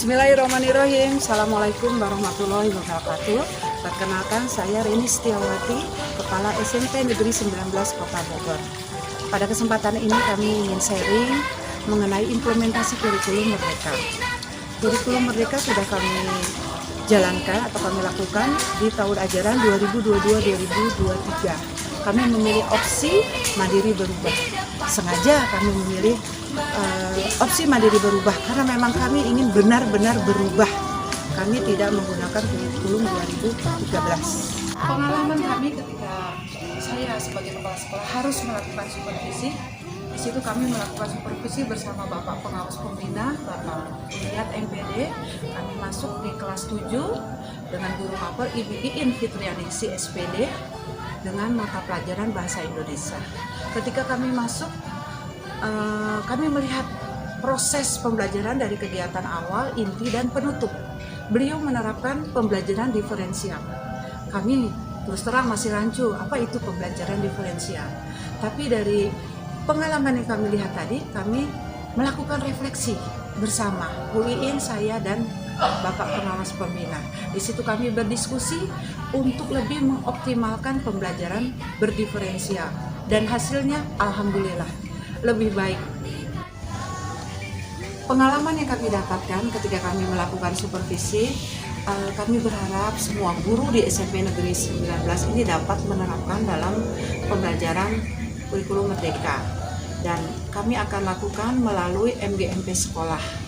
Bismillahirrahmanirrahim. Assalamualaikum warahmatullahi wabarakatuh. Perkenalkan, saya Rini Setiawati, Kepala SMP Negeri 19 Kota Bogor. Pada kesempatan ini kami ingin sharing mengenai implementasi kurikulum Merdeka. Kurikulum Merdeka sudah kami jalankan atau kami lakukan di tahun ajaran 2022-2023. Kami memilih opsi mandiri berubah. Sengaja kami memilih opsi mandiri berubah karena memang kami ingin benar-benar berubah. Kami tidak menggunakan kurikulum 2013. Pengalaman kami ketika saya sebagai kepala sekolah harus melakukan supervisi. Di situ kami melakukan supervisi bersama Bapak Pengawas Pembina, Bapak Lihat MPD. Kami masuk di kelas 7 dengan guru mapel Ibu Iin Fitrianingsi SPD dengan mata pelajaran Bahasa Indonesia. Ketika kami masuk, kami melihat proses pembelajaran dari kegiatan awal, inti, dan penutup. Beliau menerapkan pembelajaran diferensial. Kami terus terang masih rancu, apa itu pembelajaran diferensial. Tapi dari pengalaman yang kami lihat tadi, kami melakukan refleksi bersama Bu Iin, saya, dan Bapak Pengawas Pembina. Di situ kami berdiskusi untuk lebih mengoptimalkan pembelajaran berdiferensial. Dan hasilnya alhamdulillah lebih baik. Pengalaman yang kami dapatkan ketika kami melakukan supervisi, kami berharap semua guru di SMP Negeri 19 ini dapat menerapkan dalam pembelajaran kurikulum Merdeka. Dan kami akan lakukan melalui MGMP sekolah.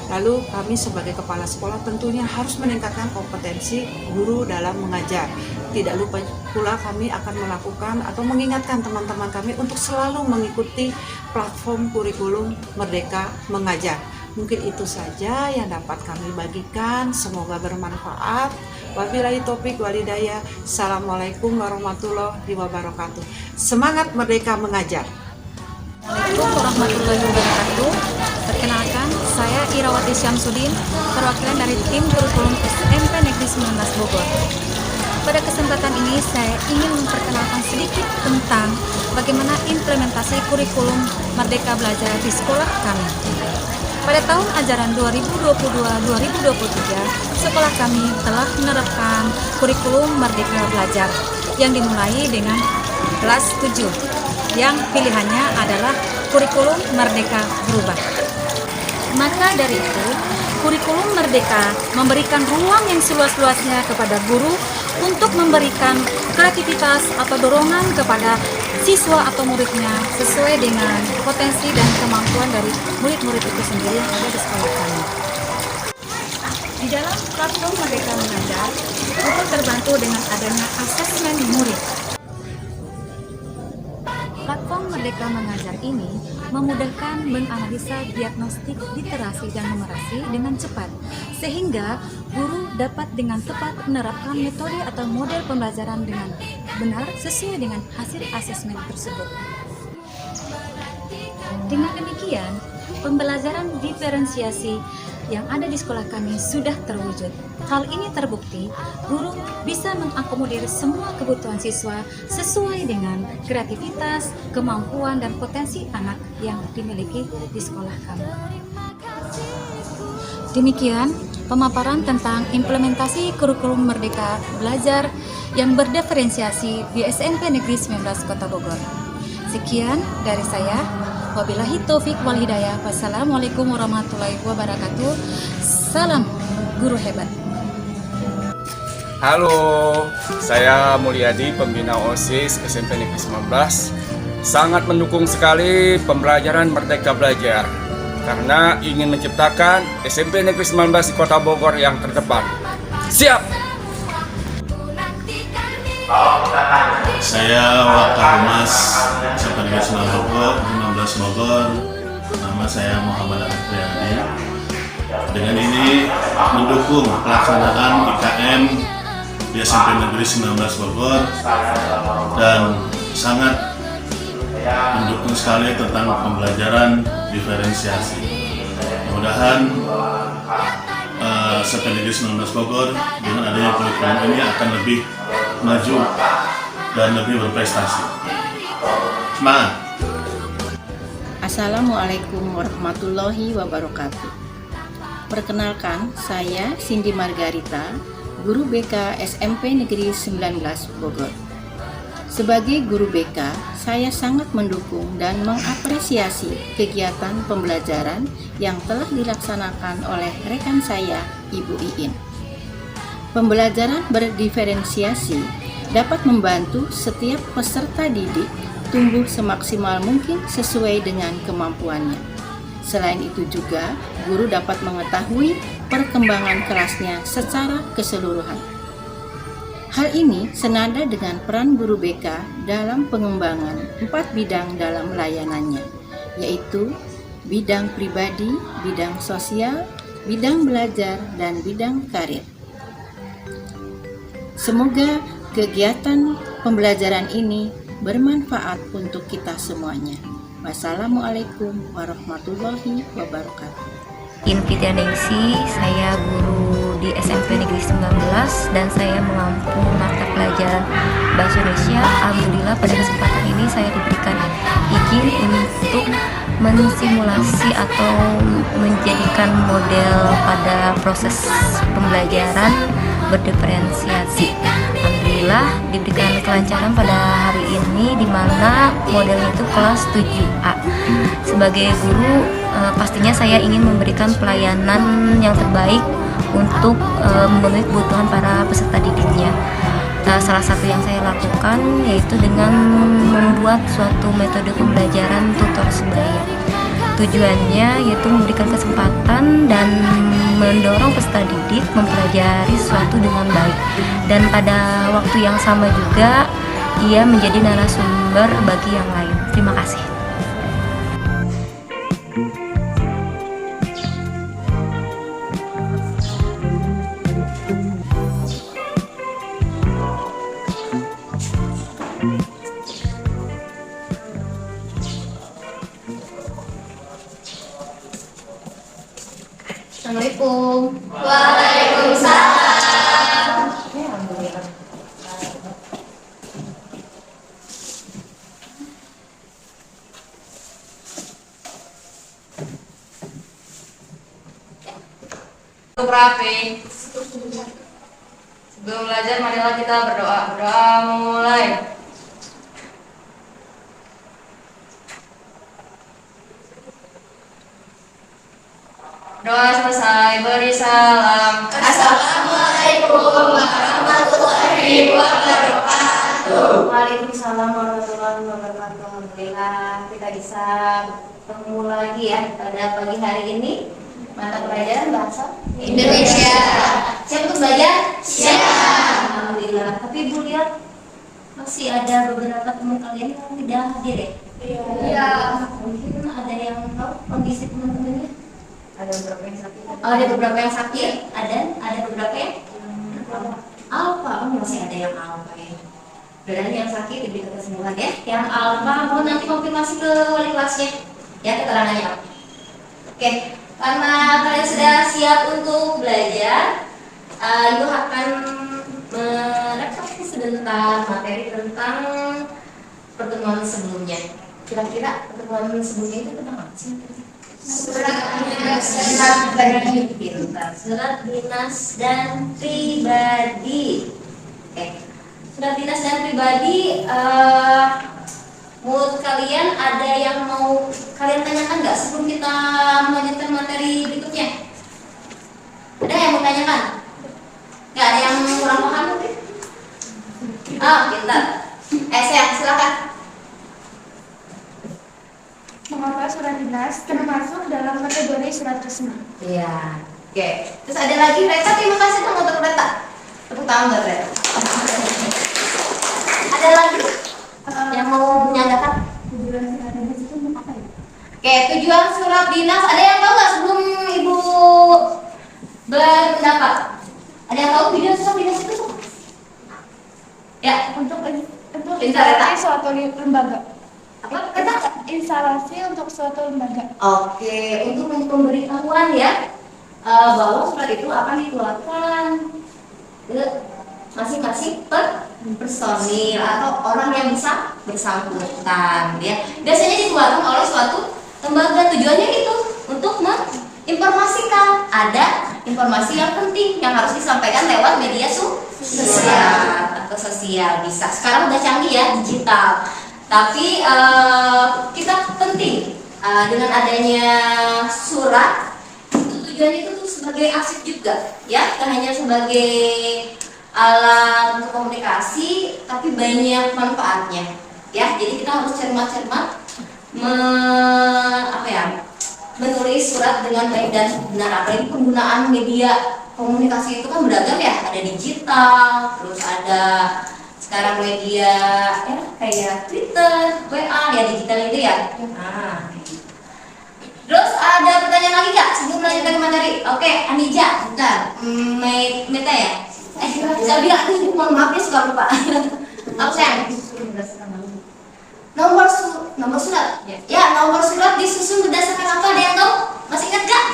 Lalu kami sebagai kepala sekolah tentunya harus meningkatkan kompetensi guru dalam mengajar. Tidak lupa pula kami akan melakukan atau mengingatkan teman-teman kami untuk selalu mengikuti platform kurikulum Merdeka Mengajar. Mungkin itu saja yang dapat kami bagikan. Semoga bermanfaat. Wabillahi taufik walhidayah. Assalamualaikum warahmatullahi wabarakatuh. Semangat Merdeka Mengajar. Assalamualaikum warahmatullahi wabarakatuh. Perkenalkan, saya Irawati Syamsuddin, perwakilan dari tim kurikulum SMP Negeri 19 Bogor. Pada kesempatan ini saya ingin memperkenalkan sedikit tentang bagaimana implementasi kurikulum Merdeka Belajar di sekolah kami. Pada tahun ajaran 2022-2023, sekolah kami telah menerapkan kurikulum Merdeka Belajar yang dimulai dengan kelas 7, yang pilihannya adalah kurikulum Merdeka Berubah. Maka dari itu, kurikulum Merdeka memberikan ruang yang seluas-luasnya kepada guru untuk memberikan kreativitas atau dorongan kepada siswa atau muridnya sesuai dengan potensi dan kemampuan dari murid-murid itu sendiri yang ada di sekolah kami. Di dalam platform Merdeka Mengajar, guru terbantu dengan adanya asesmen murid. Platform Merdeka Mengajar ini memudahkan menganalisa diagnostik literasi dan numerasi dengan cepat, sehingga guru dapat dengan tepat menerapkan metode atau model pembelajaran dengan benar sesuai dengan hasil asesmen tersebut. Dengan demikian, pembelajaran diferensiasi yang ada di sekolah kami sudah terwujud. Hal ini terbukti, guru bisa mengakomodir semua kebutuhan siswa sesuai dengan kreativitas, kemampuan, dan potensi anak yang dimiliki di sekolah kami. Demikian pemaparan tentang implementasi kurikulum Merdeka Belajar yang berdiferensiasi di SMP Negeri 19 Kota Bogor. Sekian dari saya. Wabillahi taufik wal hidayah. Wassalamualaikum warahmatullahi wabarakatuh. Salam guru hebat. Halo, saya Mulyadi, pembina OSIS SMP Negeri 19. Sangat mendukung sekali pembelajaran Merdeka Belajar karena ingin menciptakan SMP Negeri 19 di Kota Bogor yang terdepan. Siap! Saya Wakil SMP Negeri 19 Bogor. Nama saya Muhammad Arif Riyadi. Dengan ini mendukung pelaksanaan IKM di SMP Negeri 19 Bogor dan sangat mendukung sekali tentang pembelajaran diferensiasi. Mudah-mudahan SMP Negeri 19 Bogor dengan adanya kurikulum ini akan lebih maju dan lebih berprestasi. Semangat! Assalamualaikum warahmatullahi wabarakatuh. Perkenalkan, saya Cindy Margarita, guru BK SMP Negeri 19 Bogor. Sebagai guru BK, saya sangat mendukung dan mengapresiasi kegiatan pembelajaran yang telah dilaksanakan oleh rekan saya, Ibu Iin. Pembelajaran berdiferensiasi dapat membantu setiap peserta didik tumbuh semaksimal mungkin sesuai dengan kemampuannya. Selain itu juga, guru dapat mengetahui perkembangan kelasnya secara keseluruhan. Hal ini senada dengan peran guru BK dalam pengembangan 4 bidang dalam layanannya, yaitu bidang pribadi, bidang sosial, bidang belajar, dan bidang karir. Semoga kegiatan pembelajaran ini bermanfaat untuk kita semuanya. Wassalamualaikum warahmatullahi wabarakatuh. Infitrianingsi, saya guru di SMP Negeri 19 dan saya mengampu mata pelajaran Bahasa Indonesia. Alhamdulillah pada kesempatan ini saya diberikan izin untuk mensimulasi atau menjadikan model pada proses pembelajaran berdiferensiasi. Alhamdulillah diberikan kelancaran pada hari ini di mana modelnya itu kelas 7A. Sebagai guru pastinya saya ingin memberikan pelayanan yang terbaik untuk memenuhi kebutuhan para peserta didiknya. Salah satu yang saya lakukan yaitu dengan membuat suatu metode pembelajaran tutor sebaya. Tujuannya yaitu memberikan kesempatan dan mendorong peserta didik mempelajari sesuatu dengan baik, dan pada waktu yang sama juga ia menjadi narasumber bagi yang lain. Terima kasih. Assalamualaikum. Untuk rapi. Sebelum belajar, marilah kita berdoa. Berdoa mulai. Doa selesai, beri salam. Assalamualaikum warahmatullahi wabarakatuh. Waalaikumsalam warahmatullahi wabarakatuh. Alhamdulillah kita bisa bertemu lagi ya pada pagi hari ini. Mata pelajaran bahasa Indonesia. Siap untuk belajar? Siap. Alhamdulillah. Tapi Ibu lihat masih ada beberapa teman kalian yang tidak hadir ya? Iya. Mungkin ada yang tahu kondisi teman-temannya? Ada beberapa yang sakit. Oh, ada beberapa yang sakit. Ada beberapa yang alfa. Oh, masih ada yang alfa ya. Berarti yang sakit diberikan kesembuhan ya. Yang alfa mau nanti konfirmasi ke wali kelasnya. Ya, keterangannya apa? Oke, karena kalian sudah siap untuk belajar, Ibu akan merefleksi sebentar materi tentang pertemuan sebelumnya. Kira-kira pertemuan sebelumnya itu tentang apa sih? Surat dinas dan pribadi. Oke. Surat dinas dan pribadi. Menurut kalian ada yang mau kalian tanyakan nggak sebelum kita melanjutkan materi berikutnya? Ada yang mau tanyakan? Nggak ada yang kurang paham mungkin? Pintar. Saya silakan. Mengapa surat dinas termasuk dalam kategori surat resmi? Iya. Oke. Terus ada lagi Reta, terima kasih dong untuk Reta. Tepuk tangan buat Reta. Ada lagi yang mau menyatakan? Oke, tujuan surat dinas. Ada yang tahu nggak sebelum Ibu berpendapat? Ada yang tahu tujuan surat dinas itu? Ya. Untuk Pintar, Reta. suatu lembaga. Apa kata? Instalasi untuk suatu lembaga. Oke, untuk pemberitahuan ya bahwa surat itu akan dikeluarkan ke masing-masing personil atau orang yang bisa bersangkutan ya. Biasanya dikeluarkan oleh suatu lembaga, tujuannya itu untuk informasikan. Ada informasi yang penting yang harus disampaikan lewat media sosial atau sosial bisa. Sekarang udah canggih ya, digital. Tapi kita penting dengan adanya surat, tujuannya itu tuh sebagai arsip juga, ya, bukan hanya sebagai alat untuk komunikasi, tapi banyak manfaatnya, ya. Jadi kita harus cermat-cermat menulis surat dengan baik dan benar. Apalagi penggunaan media komunikasi itu kan beragam ya, ada digital, terus ada sekarang media ya kayak Twitter, WA ya, digital itu ya. Nah, terus ada pertanyaan lagi nggak sebelum melanjutkan materi? Oke, Anija, bentar, Meta ya. Saya bilang mohon maaf ya suka lupa. Absen. Nomor surat. Ya, nomor surat disusun berdasarkan apa? Ada yang tahu? Masih ingat gak?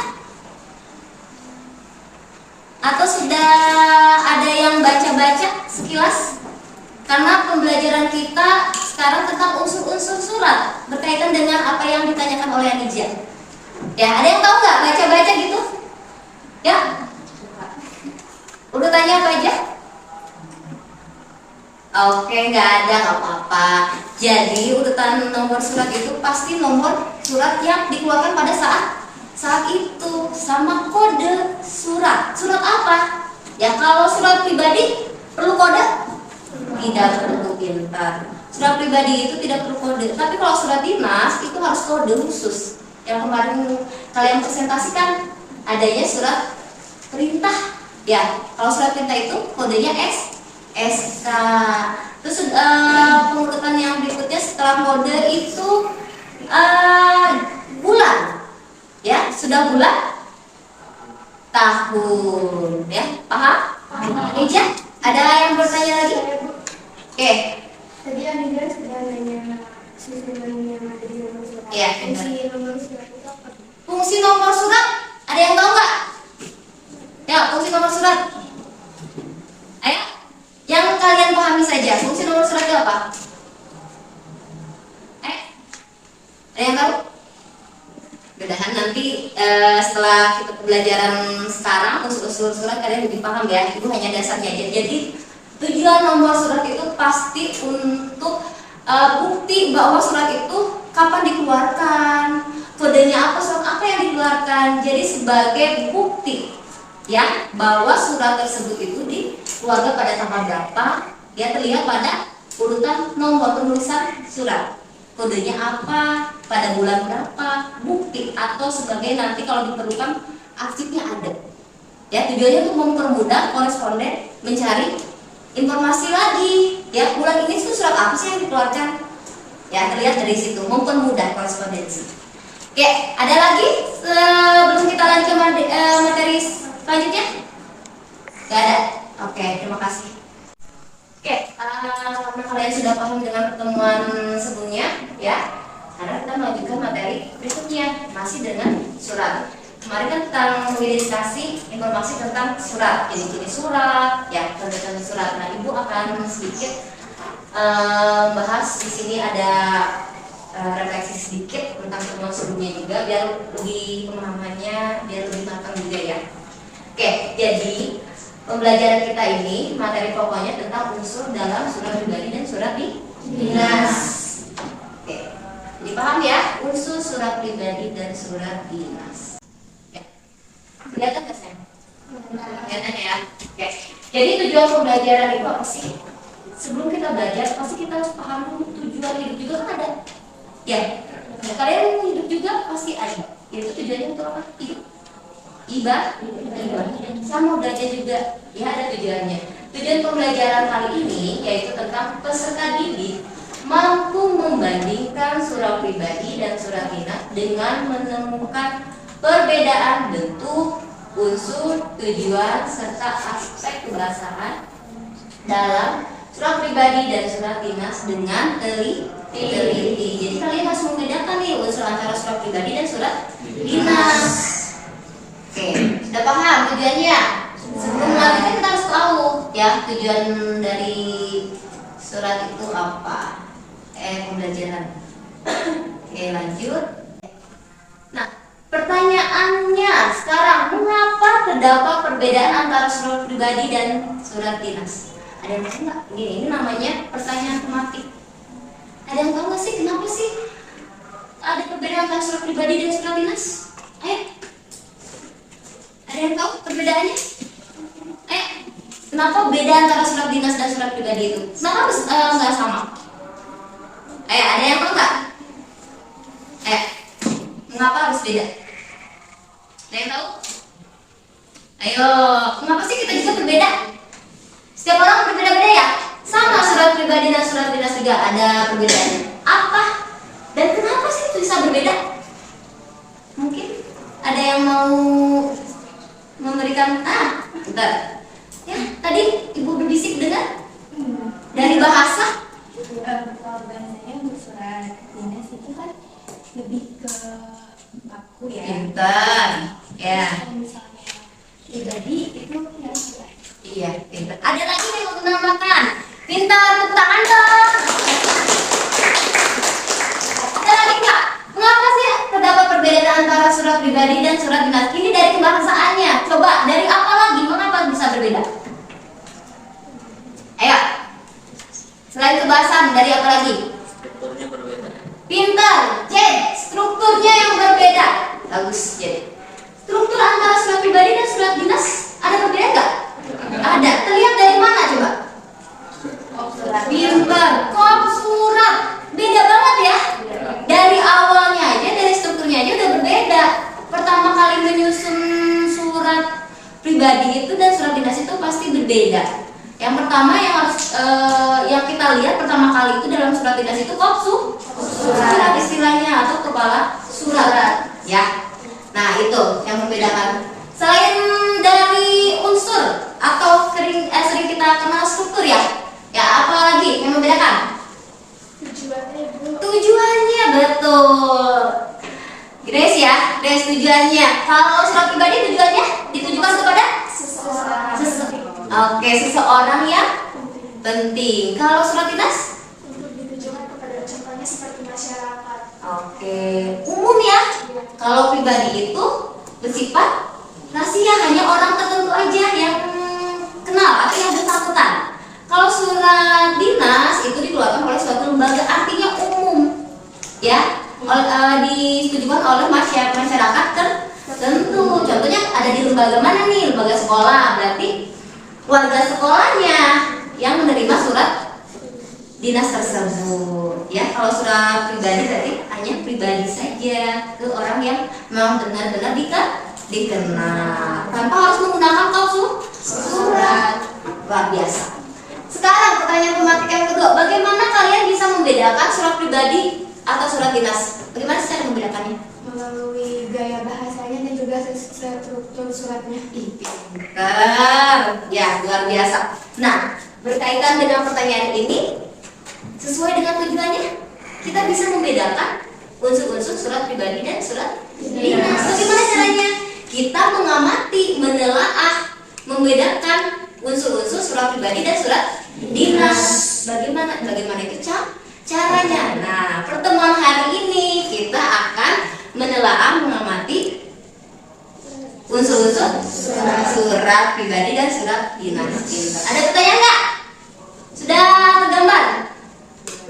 Atau sudah ada yang baca-baca sekilas? Karena pembelajaran kita sekarang tentang unsur-unsur surat berkaitan dengan apa yang ditanyakan oleh Anija. Ya, ada yang tahu nggak baca-baca gitu? Ya. Udah tanya apa aja? Oke, nggak ada, nggak apa-apa. Jadi urutan nomor surat itu pasti nomor surat yang dikeluarkan pada saat itu, sama kode surat. Surat apa? Ya kalau surat pribadi perlu kode? Tidak perlu, pintar. Surat pribadi itu tidak perlu kode. Tapi kalau surat dinas itu harus kode khusus. Yang kemarin kalian presentasikan adanya surat perintah. Ya, kalau surat perintah itu kodenya SK. Terus pengurutan yang berikutnya setelah kode itu bulan. Ya, sudah bulan, tahun. Ya, paham? Ija, ada yang bertanya lagi? Oke. Tadi Anija sudah nanya susunannya materi nomor surat. Iya, Fungsi nomor surat itu apa? Fungsi nomor surat, ada yang tahu nggak? Ya, fungsi nomor surat. Ayo, yang kalian pahami saja. Fungsi nomor surat itu apa? Ada yang tahu? Mudah-mudahan nanti setelah kita pembelajaran sekarang unsur-unsur surat kalian lebih paham ya. Itu hanya dasarnya aja. Jadi tujuan nomor surat itu pasti untuk bukti bahwa surat itu kapan dikeluarkan, kodenya apa, surat apa yang dikeluarkan. Jadi sebagai bukti ya bahwa surat tersebut itu dikeluarkan pada tanggal berapa, ya terlihat pada urutan nomor penulisan surat. Kodenya apa, pada bulan berapa, bukti atau sebagai nanti kalau diperlukan arsipnya ada. Ya, tujuannya untuk mempermudah koresponden mencari informasi lagi. Ya, bulan ini tuh surat apa sih yang dikeluarkan? Ya, terlihat dari situ, mempermudah korespondensi. Oke, ada lagi sebelum kita lanjut ke materi selanjutnya? Gak ada? Oke, terima kasih. Oke, karena kalian sudah paham dengan pertemuan sebelumnya, ya, sekarang kita melanjutkan materi berikutnya, masih dengan surat. Kemarin kan tentang mengidentifikasi informasi tentang surat, jenis-jenis surat, ya, tanda-tanda surat. Nah, Ibu akan sedikit bahas di sini ada refleksi sedikit tentang pertemuan sebelumnya juga, biar lebih pemahamannya, biar lebih matang juga ya. Oke, jadi pembelajaran kita ini materi pokoknya tentang unsur dalam surat pribadi dan surat dinas. Oke, jadi paham ya unsur surat pribadi dan surat dinas. Ya. Kelihatan nggak saya? Kelihatan ya. Oke. Jadi tujuan pembelajaran itu apa sih? Sebelum kita belajar pasti kita harus paham dulu tujuan hidup juga kan ada. Ya. Nah, kalian hidup juga pasti ada. Yaitu tujuannya untuk apa? Hidup. Ibadah sama belajar juga ya, ada tujuannya. Tujuan pembelajaran kali ini yaitu tentang peserta didik mampu membandingkan surat pribadi dan surat dinas dengan menemukan perbedaan bentuk, unsur, tujuan serta aspek kebahasaan dalam surat pribadi dan surat dinas dengan teliti. Jadi kalian harus membedakan nih unsur antara surat pribadi dan surat dinas. Oke, sudah paham tujuannya? Sebelum melanjutkan kita harus tahu ya tujuan dari surat itu apa. Pembelajaran. Oke, lanjut. Nah, Pertanyaannya sekarang, mengapa terdapat perbedaan antara surat pribadi dan surat dinas? Ada yang tahu nggak? Ini namanya pertanyaan tematik. Ada yang tahu nggak sih kenapa sih ada perbedaan antara surat pribadi dan surat dinas? Ayo, ada yang tahu perbedaannya? Kenapa beda antara surat dinas dan surat pribadi itu? Kenapa nggak sama? Ada yang tahu nggak? Mengapa harus beda? Ada yang tahu? Ayo, kenapa sih kita juga berbeda? Setiap orang berbeda-beda ya? Sama surat pribadi dan surat dinas juga ada perbedaannya. Apa? Dan kenapa sih itu bisa berbeda? Mungkin ada yang mau memberikan bentar. Ya, tadi Ibu berbisik dengar? Dari bahasa? Kalau bahasanya untuk surat dinas itu kan lebih ke aku ya. Pintar. Ya. Kalau misalnya pribadi itu yang surat. Iya, pintar. Ada lagi yang mau menambahkan? Pintar, tepuk tangan dong. Ada lagi nggak? Mengapa sih terdapat perbedaan antara surat pribadi dan surat dinas? Ini dari kebahasaannya. Coba, dari apa lagi? Mengapa bisa berbeda? Ayo. Selain kebahasaan, dari apa lagi? Strukturnya berbeda. Pintar, Jen. Strukturnya yang berbeda. Bagus, Jen. Struktur antara surat pribadi dan surat dinas ada perbedaan nggak? Ada. Terlihat dari mana coba? Pintar. Kop surat. Beda banget ya. Dari awalnya aja, dari strukturnya aja udah berbeda. Pertama kali menyusun surat pribadi itu dan surat dinas itu pasti berbeda. Yang pertama yang harus yang kita lihat pertama kali itu dalam surat dinas itu surat istilahnya atau kepala surat ya. Nah itu yang membedakan. Selain dari unsur atau sering kita kenal struktur ya apa lagi yang membedakan? Tujuannya Bu. Tujuannya betul. Grace ya, Grace tujuannya. Kalau surat pribadi tujuannya ditujukan kepada seseorang yang penting. Kalau surat dinas? Untuk ditujukan kepada contohnya seperti masyarakat. Umum ya. Kalau pribadi itu bersifat rahasia, hanya orang tertentu aja yang kenal atau yang bersangkutan. Kalau surat dinas itu dikeluarkan oleh suatu lembaga, artinya umum, ya, ditujukan oleh masyarakat tertentu. Contohnya ada di lembaga mana nih? Lembaga sekolah, berarti warga sekolahnya yang menerima surat dinas tersebut. Ya, kalau surat pribadi berarti hanya pribadi saja ke orang yang memang benar-benar dikenal tanpa harus menggunakan surat. Luar biasa. Sekarang pertanyaan tematik yang kedua, bagaimana kalian bisa membedakan surat pribadi atau surat dinas? Bagaimana cara membedakannya? Melalui gaya bahasanya dan juga struktur suratnya. Pintar, ya luar biasa. Nah, berkaitan dengan pertanyaan ini, sesuai dengan tujuannya, kita bisa membedakan unsur-unsur surat pribadi dan surat dinas. Bagaimana caranya? Kita mengamati, menelaah, membedakan unsur-unsur surat pribadi dan surat dinas. Bagaimana itu caranya? Nah, pertemuan hari ini kita akan menelaah, mengamati unsur-unsur surat pribadi dan surat dinas. Ada pertanyaan nggak? Sudah tergambar?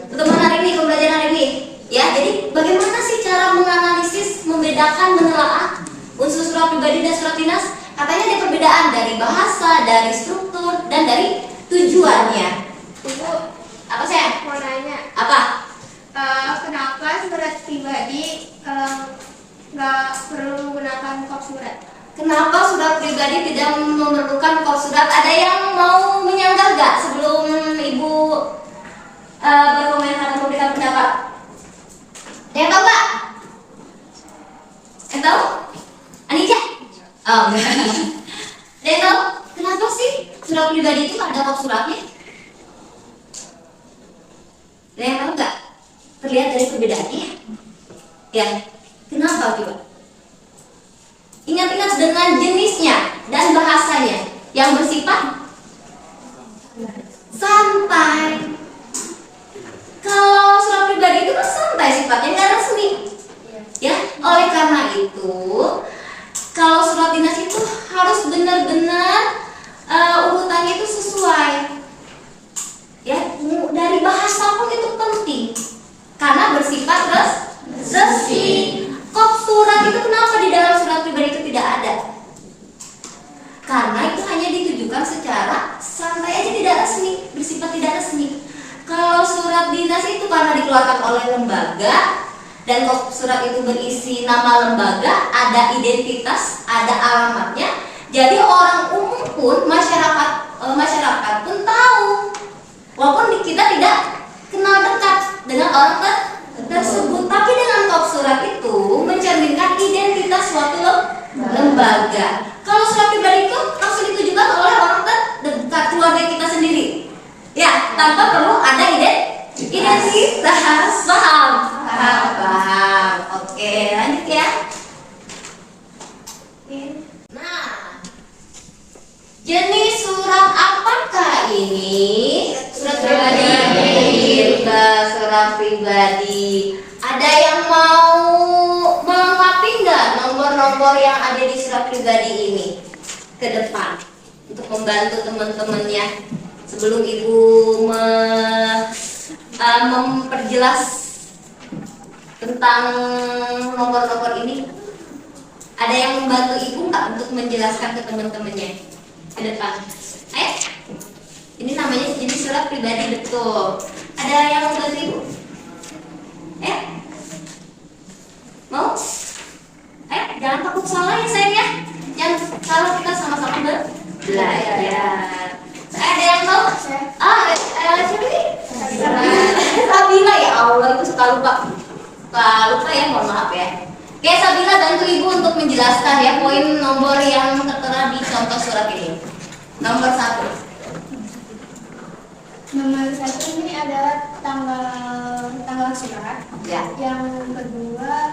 Pertemuan hari ini, pembelajaran hari ini, ya. Jadi bagaimana sih cara menganalisis, membedakan, menelaah unsur surat pribadi dan surat dinas? Katanya ada perbedaan dari bahasa, dari struktur, dan dari tujuannya. Ibu, Apa saya? mau nanya, Apa? kenapa surat pribadi nggak perlu menggunakan kop surat? Kenapa surat pribadi tidak memerlukan kop surat? Ada yang mau menyanggah nggak sebelum Ibu berkomentar atau memberikan pendapat? Ada yang tahu nggak? Yang tahu? Anija? Oh, ada yang tahu? Kenapa sih surat pribadi itu nggak ada kop suratnya? Ada yang tahu nggak? Terlihat dari perbedaannya? Ya, kenapa coba? Ingat-ingat dengan jenisnya dan bahasanya yang bersifat santai. Kalau surat pribadi itu kan santai sifatnya, nggak resmi. Ya, oleh karena itu kalau surat dinas itu harus benar-benar urutannya itu sesuai. Ya, dari bahasa pun itu penting karena bersifat resmi. Kop surat itu kenapa di dalam surat pribadi itu tidak ada? Karena itu hanya ditujukan secara santai aja, tidak resmi, bersifat tidak resmi. Kalau surat dinas itu karena dikeluarkan oleh lembaga dan kop surat itu berisi nama lembaga, ada identitas, ada alamatnya. Jadi orang umum pun masyarakat pun tahu. Walaupun kita tidak kenal dekat dengan orang tersebut, tapi dengan kop surat itu mencerminkan identitas suatu lembaga. Kalau surat pribadi itu langsung ditujukan oleh orang terdekat, keluarga kita sendiri. Ya, tanpa perlu ada identitas. Paham. Oke, lanjut ya. Nah, jenis surat apakah ini? Surat pribadi. Surat pribadi. Ada yang mau melengkapi nggak nomor-nomor yang ada di surat pribadi ini ke depan untuk membantu teman-temannya sebelum ibu memperjelas tentang nomor-nomor ini? Ada yang membantu ibu nggak untuk menjelaskan ke teman-temannya ke depan? Ayo, ini namanya jenis surat pribadi, betul. Ada yang membantu ibu? Mau? Jangan takut salah ya sayang ya. Jangan salah, kita sama-sama belajar. Ada yang tahu? Siapa nih? Sabila, ya Allah, itu suka lupa. Ya, mohon maaf ya. Oke, Sabila, bantu ibu untuk menjelaskan ya poin nomor yang tertera di contoh surat ini. Nomor 1. Nomor 1 ini adalah tanggal surat. Ya. Yang kedua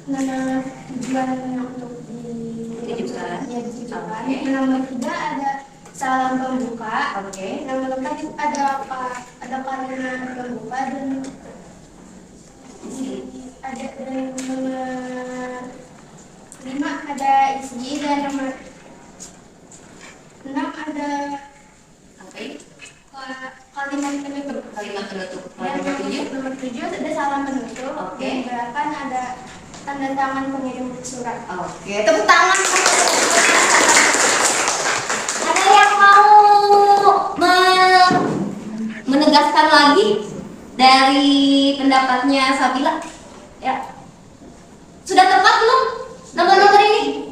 nama tujuan untuk ditujukan. Oke. Nomor 3 ada salam pembuka. Oke. Nomor 4 ada kalimat pembuka dan nomor 5 ada isi, dan nomor 6 ada kalimat penutup. Nomor 7 ada salam penutup. Oke. Dan 8 ada tanda tangan pengirim surat. Oke, tepuk tangan. Ada yang mau menegaskan lagi dari pendapatnya Sabila? Ya. Sudah tepat belum nomor-nomor ini?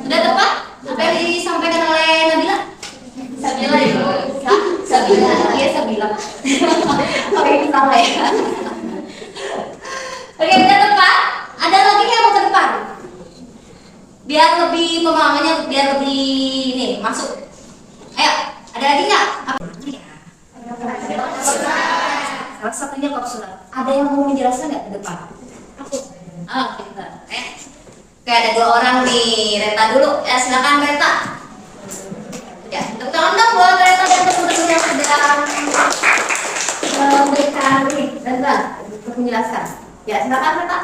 Sudah tepat? Apa yang disampaikan oleh Nabila? Sabila itu. Sabila. Iya, Sabila. Oke, salah ya. Oke, sudah tepat. Ada lagi yang mau ke depan? Biar lebih pemahamannya, biar lebih ini masuk. Ayo, ada lagi nggak? Salah satunya kop surat. Ada yang mau menjelaskan nggak ke depan? Aku. Kita. Oke, ada 2 orang nih. Reta dulu. Ya, silakan Reta. Ya, tepuk tangan dong buat Reta dan teman-teman yang sedang memberikan Reta untuk menjelaskan. Ya, silakan Reta.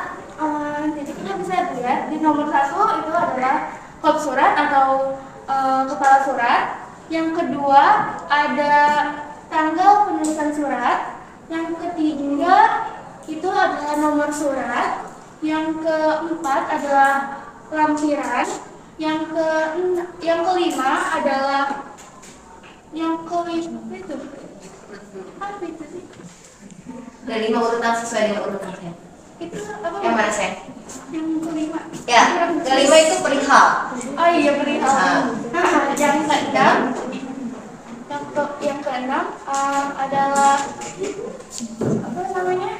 Jadi kita bisa lihat di nomor 1 itu adalah kop surat atau kepala surat. Yang kedua ada tanggal penulisan surat. Yang ketiga itu adalah nomor surat. Yang keempat adalah lampiran. Yang kelima adalah itu. Apa itu sih? Ada 5 urutan sesuai dengan urutannya. Itu apa? Yang mana saya? Yang kelima. Ya, kelima itu perihal. Oh iya, perihal. Yang keenam, adalah apa namanya?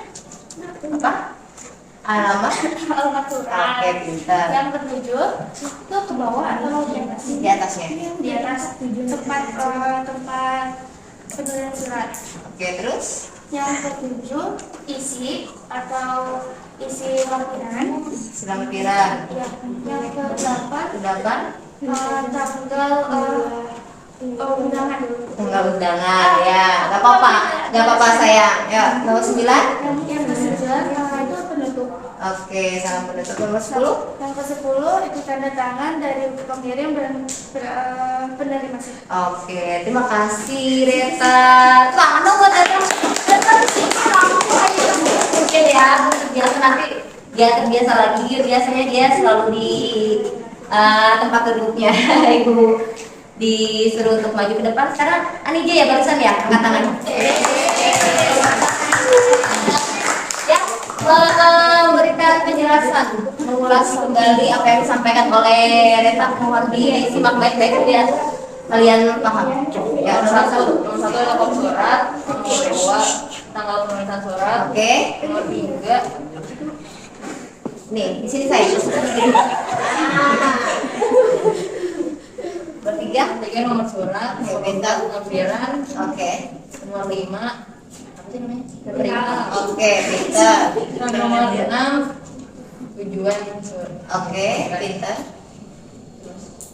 Apa? Alamat? Alamat surat. Oke, pintar. Yang ketujuh itu ke bawah atau di atas? Di atasnya. Di atas tempat penulisan surat. Oke, terus? Yang ketujuh isi atau isi lampiran. Lampiran. Ya. Yang ke-8 Udapan? tanggal undangan. Tanggal surat undangan ya. Gak apa-apa sayang. Ya, nomor 9. Yang ke-9 itu penutup. Oke, salam penutup. Nomor 10. Yang ke-10 itu tanda tangan dari pengirim dan penerima surat. Oke, terima kasih Reta. Tangan dong buat Reta. Oke ya, biasa nanti dia terbiasa lagi. Biasanya dia selalu di tempat duduknya. Ibu disuruh untuk maju ke depan. Sekarang Anija ya barusan ya, angkat tangan. Ya, memberikan penjelasan, mengulas kembali apa yang disampaikan oleh Reta. Mohon disimak baik-baik biar kalian paham. Ya, nomor 1 adalah kop surat, nomor 2 tanggal penulisan surat. Oke. Nomor 3. Nih, di sini saya. Bertiga nomor surat, nomor lampiran. Oke. Nomor 5 apa sih namanya? Berita. Oke, berita. Nomor 6 tujuan surat. Oke, berita.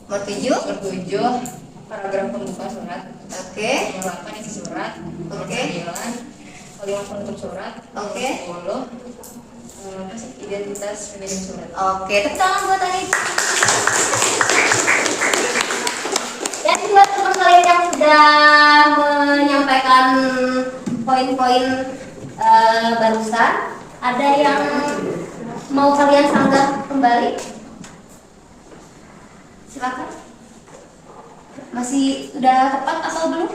Nomor 7 paragraf pembuka surat. Oke. Nomor 8 isi surat. Oke. 9 kalimat penutup surat. Oke. 10 identitas pengirim surat. Oke, tepuk tangan buat Anissa. Dan buat teman kalian yang sudah menyampaikan poin-poin barusan, ada yang mau kalian sanggah kembali? Silakan. Masih sudah tepat atau belum?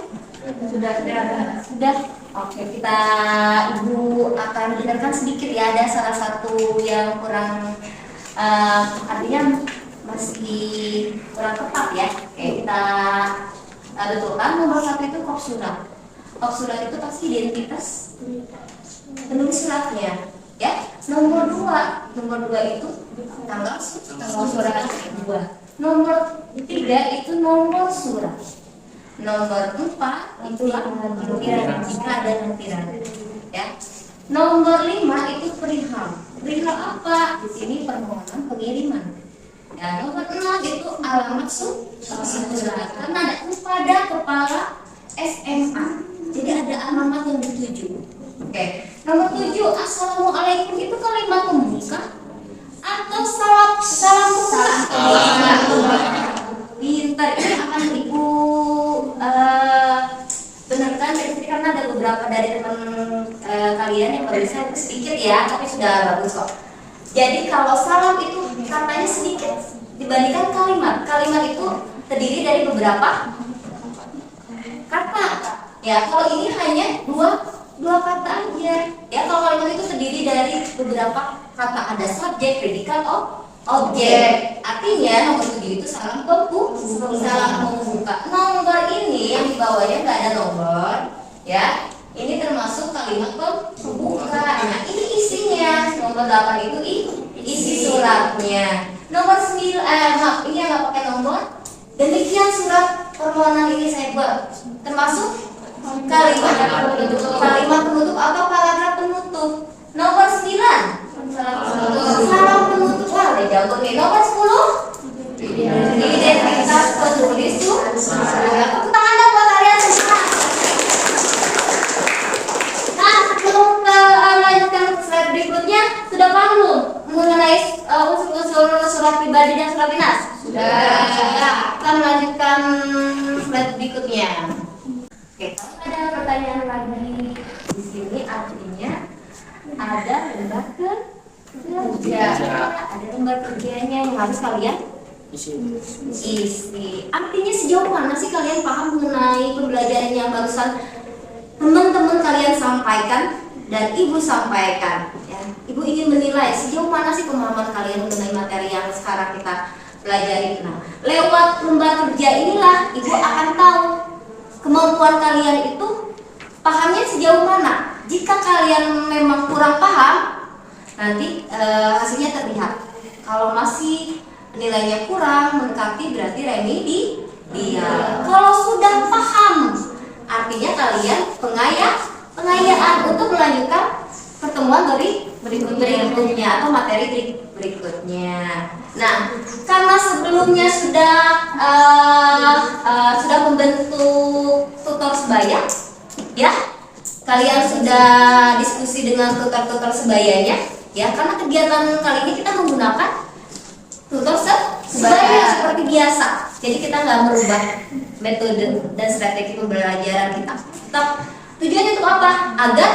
Sudah. Oke, kita Ibu akan dengarkan sedikit ya. Ada salah satu yang kurang artinya masih kurang tepat ya. Oke, kita betulkan. Nomor 1 itu kop surat. Kop surat itu pasti identitas penulis suratnya ya. Nomor 2 itu tanggal surat 2. Nomor 3 itu nomor surat. Nomor 4 itu lampiran jika ada lampiran ya. Nomor 5 itu perihal. Perihal apa? Di sini permohonan pengiriman. Ya, nomor 6 itu alamat surat. Karena ada kepada kepala SMA. Jadi ada alamat yang dituju. Oke. Nomor 7 assalamualaikum itu kalimat pembuka atau salam pembuka. Pintar, ini akan Ibu benarkan karena ada beberapa dari teman kalian yang barusan sedikit ya, tapi sudah bagus kok. Jadi kalau salam itu katanya sedikit dibandingkan kalimat. Kalimat itu terdiri dari beberapa kata. Ya, kalau ini hanya dua kata aja. Ya, kalau kalimat itu terdiri dari beberapa kata, ada subjek, predikat, objek. Artinya nomor 7 itu salam pembuka. Nomor ini yang di bawahnya nggak ada nomor, ya. Ini termasuk kalimat pembuka. Nah, ini isinya. Nomor 8 itu isi suratnya. Nomor 9, ini yang nggak pakai nomor. Demikian surat permohonan ini saya buat. Termasuk kalimat penutup atau paragraf penutup. Nomor 9 salam penutup. Wah, udah jago nih. Nomor 10 identitas penulis surat. Tepuk tangan dong buat kalian semua. Nah, sebelum melanjutkan slide berikutnya, sudah paham belum mengenai unsur-unsur surat pribadi dan surat dinas? Sudah. Kita melanjutkan slide berikutnya. Oke, kalau ada pertanyaan lagi di sini, artinya ada lembar kerja, ada lembar kerjanya yang harus kalian isi. Artinya sejauh mana sih kalian paham mengenai pembelajaran yang barusan teman-teman kalian sampaikan dan Ibu sampaikan? Ya. Ibu ingin menilai sejauh mana sih pemahaman kalian mengenai materi yang sekarang kita pelajari. Nah, lewat lembar kerja inilah Ibu akan tahu kemampuan kalian itu pahamnya sejauh mana. Jika kalian memang kurang paham, nanti hasilnya terlihat. Kalau masih nilainya kurang, mendekati, berarti remedial. Kalau sudah paham, artinya kalian pengayaan untuk melanjutkan pertemuan berikutnya atau materi berikutnya. Nah, karena sebelumnya sudah membentuk tutor sebaya? Ya, kalian sudah diskusi dengan tutor-tutor sebayanya? Ya, karena kegiatan kali ini kita menggunakan tutor sebaya seperti biasa. Jadi kita nggak merubah metode dan strategi pembelajaran kita. Tujuannya untuk apa? Agar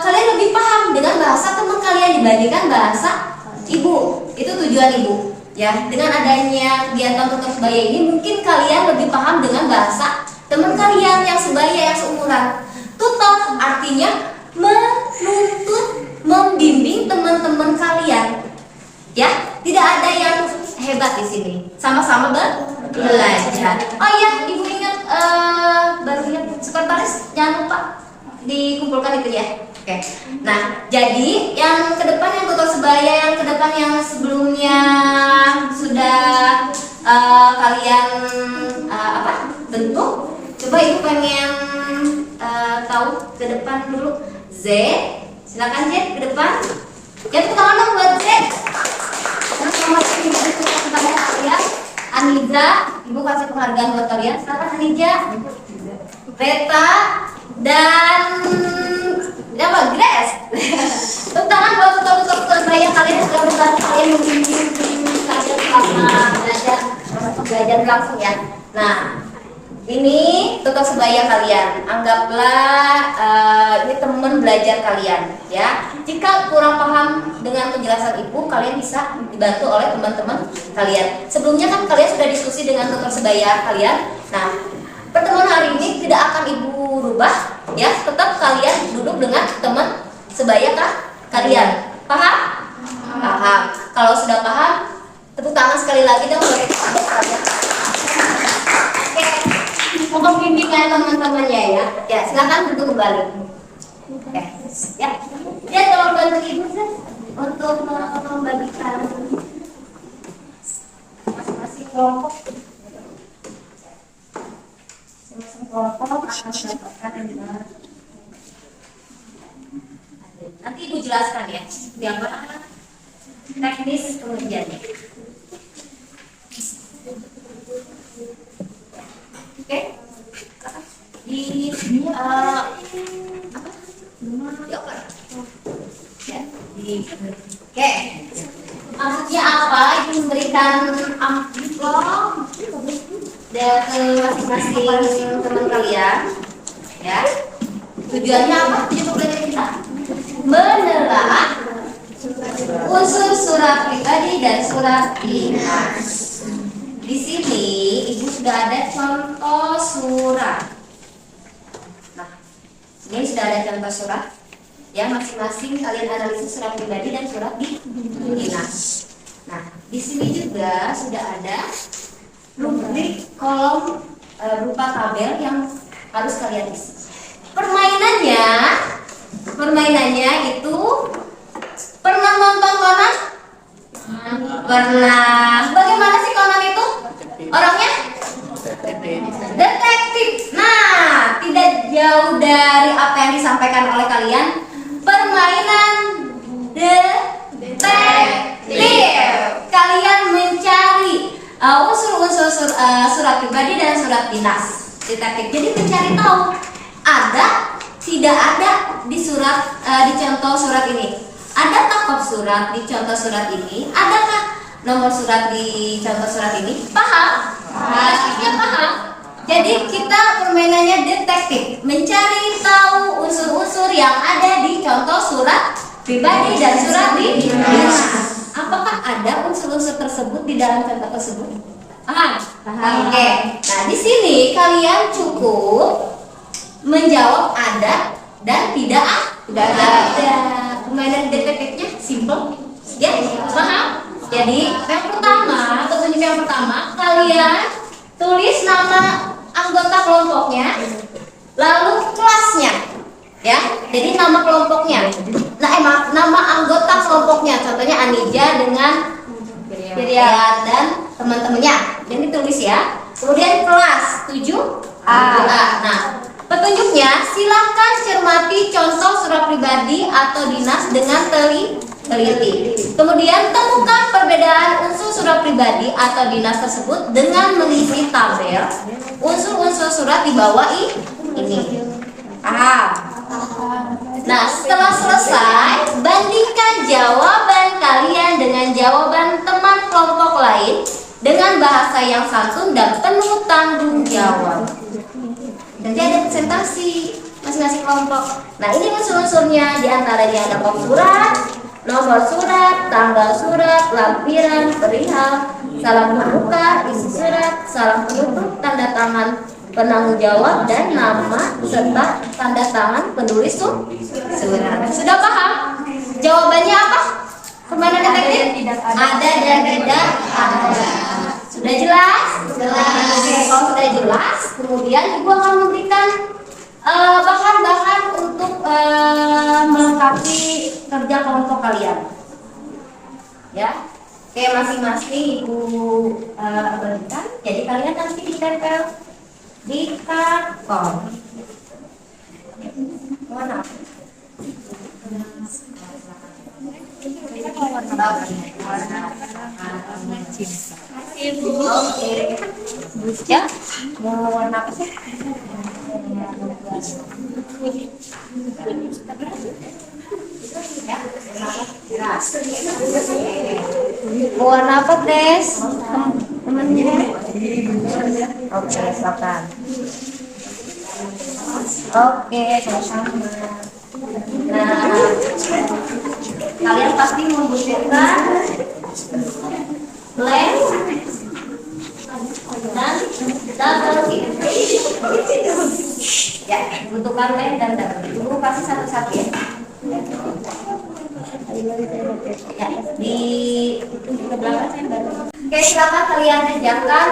kalian lebih paham dengan bahasa teman kalian dibandingkan bahasa ibu. Itu tujuan ibu. Ya, dengan adanya kegiatan tutor sebaya ini mungkin kalian lebih paham dengan bahasa teman kalian yang sebaya, yang seumuran. Tutor artinya menuntut, membimbing teman-teman kalian. Ya, tidak ada yang hebat di sini. Sama-sama belajar. Oh iya, ibu ingat baru ingat sekretaris, jangan lupa dikumpulkan itu ya. Oke. Nah, jadi yang ke depan yang tutor sebaya, yang ke depan yang sebelumnya sudah kalian bentuk. Coba ibu pengen tahu ke depan dulu. Z, silakan Z ke depan. Ya, tepuk tangan dong buat Z. Selamat kepada kalian. Aniza, ibu kasih penghargaan buat kalian. Silakan Aniza. Reta dan Grace. Tepuk tangan buat tutor-tutor sebaya kalian sudah membantu kalian membimbing kalian selama belajar langsung ya. Nah, ini tutor sebaya kalian, anggaplah ini teman belajar kalian ya. Jika kurang paham dengan penjelasan ibu, kalian bisa dibantu oleh teman-teman kalian. Sebelumnya kan kalian sudah diskusi dengan tutor sebaya kalian. Nah, pertemuan hari ini tidak akan ibu rubah ya, tetap kalian duduk dengan teman sebaya kalian. Paham? Paham. Kalau sudah paham, tepuk tangan sekali lagi dong buat kalian. Oke. Untuk bimbingan teman-temannya ya. Ya, silakan duduk kembali. Oke. Ya. Ya, tolong bantu ibu untuk membagikan masing-masing kelompok. Masing-masing kelompok akan mendapatkan nanti ibu jelaskan ya, yang mana teknis pengerjaannya. Oke, di oke, maksudnya apa? Ibu memberikan amplop ke masing-masing teman kalian, ya. Tujuannya apa? Tujuan pembelajaran kita menelaah unsur surat pribadi dan surat dinas. Di sini ibu sudah ada contoh surat. Nah, ini sudah ada contoh surat. Ya, masing-masing kalian analisis surat pribadi dan surat dinas. Nah, di sini juga sudah ada rubrik kolom berupa tabel yang harus kalian isi. Permainannya itu pernah nonton Conan? Pernah. Bagaimana sih Conan itu? Orangnya? Detektif. Nah, tidak jauh dari apa yang disampaikan oleh kalian. Permainan detektif. Kalian mencari unsur-unsur surat pribadi dan surat dinas. Detektif. Jadi mencari tahu ada tidak ada di surat di contoh surat ini. Adakah kop surat di contoh surat ini? Adakah nomor surat di contoh surat ini? Paham? Pastinya paham. Jadi kita permainannya detektif, mencari tahu unsur-unsur yang ada di contoh surat pribadi dan surat dinas. Apakah ada unsur-unsur tersebut di dalam contoh tersebut? Paham? Paham. Oke. Nah, di sini kalian cukup menjawab ada dan tidak ada. Permainan detektifnya simple, ya, paham? Jadi yang pertama, petunjuk yang pertama, kalian tulis nama anggota kelompoknya, lalu kelasnya, ya. Jadi nama kelompoknya, nama anggota kelompoknya, contohnya Anija dengan Firia dan teman-temannya. Jadi tulis ya. Kemudian kelas 7A. Nah, petunjuknya, silakan cermati contoh surat pribadi atau dinas dengan teliti. Kemudian temukan perbedaan unsur surat pribadi atau dinas tersebut dengan mengisi tabel unsur-unsur surat di bawah ini. Paham? Nah, setelah selesai, bandingkan jawaban kalian dengan jawaban teman kelompok lain dengan bahasa yang santun dan penuh tanggung jawab. Nanti ada presentasi masing-masing kelompok. Nah, ini unsur-unsurnya, diantaranya ada kop surat, nomor surat, tanggal surat, lampiran, perihal, salam pembuka, isi surat, salam penutup, tanda tangan penanggung jawab, dan nama serta tanda tangan penulis surat. Sudah paham? Jawabannya apa? Kemana detektif? Ada dan tidak ada. Sudah jelas? Jelas. Kalau sudah jelas, kemudian ibu akan memberikan bahan-bahan untuk melengkapi kerja kelompok kalian. Ya, kayak masing-masing ibu berikan. Jadi kalian nanti ditempel di karton. Mana? Oke. Ya, mau warna apa sih? Mau warna apa, Tes? Temennya? Oke, silakan. Oke, sama-sama. Nah, kalian pasti membutuhkan lem dan double tip. Ya, butuhkan lem dan double tip. Ibu kasih satu-satu ya. Ya, di ke belakang saya baru. Oke, silakan kalian kerjakan.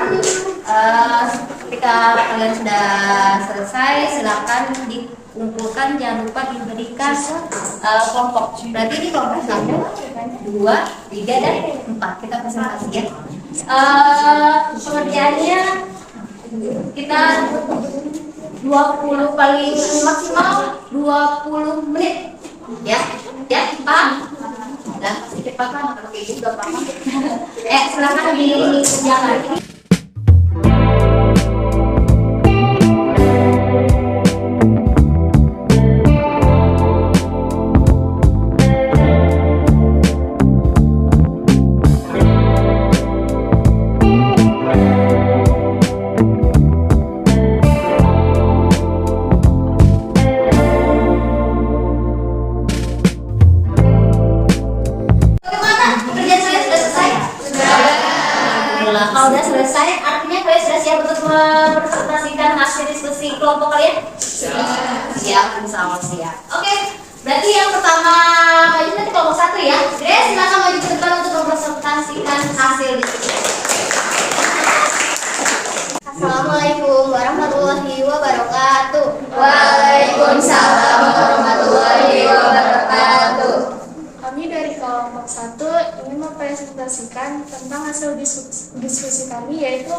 Ketika kalian sudah selesai, silakan dikumpulkan. Jangan lupa diberikan kelompok. Berarti ini kelompok 1, 2, 3, dan 4. Kita presentasi ya. Pengerjaannya kita 20 paling maksimal 20 menit. Ya, Pak. Nah, pasti cepat kan kalau kayak gitu udah paham. Silakan dikerjakan. Kalau udah selesai, artinya kalian sudah siap untuk mempresentasikan hasil diskusi kelompok kalian? Siap, insya Allah siap. Oke, berarti yang pertama maju nanti kelompok 1 ya. Grace, silakan maju ke depan untuk mempresentasikan hasil diskusi. Assalamualaikum warahmatullahi wabarakatuh. Waalaikumsalam warahmatullahi wabarakatuh. Kami dari kelompok 1 ingin mempresentasikan tentang hasil diskusi kami, yaitu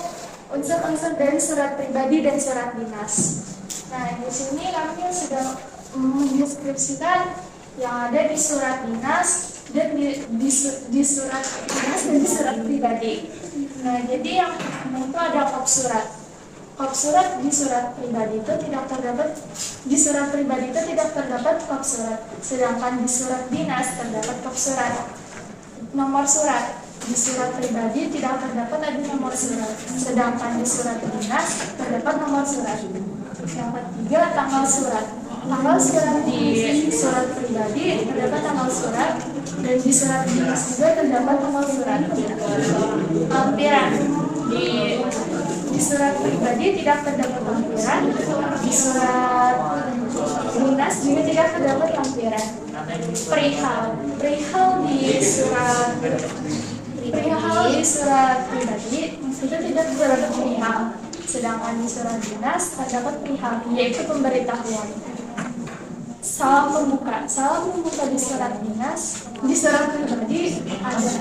unsur-unsur dari surat pribadi dan surat dinas. Nah, di sini kami sudah mendeskripsikan yang ada di surat dinas dan di surat dinas dan di surat pribadi. Nah, jadi yang pertama itu ada kop surat. Kop surat di surat pribadi itu tidak terdapat, di surat pribadi itu tidak terdapat kop surat, sedangkan di surat dinas terdapat kop surat. Nomor surat di surat pribadi tidak terdapat ada nomor surat, sedangkan di surat dinas terdapat nomor surat. Yang ketiga, tanggal surat. Tanggal surat di surat pribadi terdapat tanggal surat, dan di surat dinas juga terdapat tanggal surat. Lampiran di surat pribadi tidak terdapat lampiran, di surat dinas juga tidak terdapat lampiran. Perihal di surat pribadi itu tidak terdapat perihal, sedangkan di surat dinas terdapat perihal, yaitu pemberitahuan. Salam pembuka di surat dinas, di surat pribadi ada,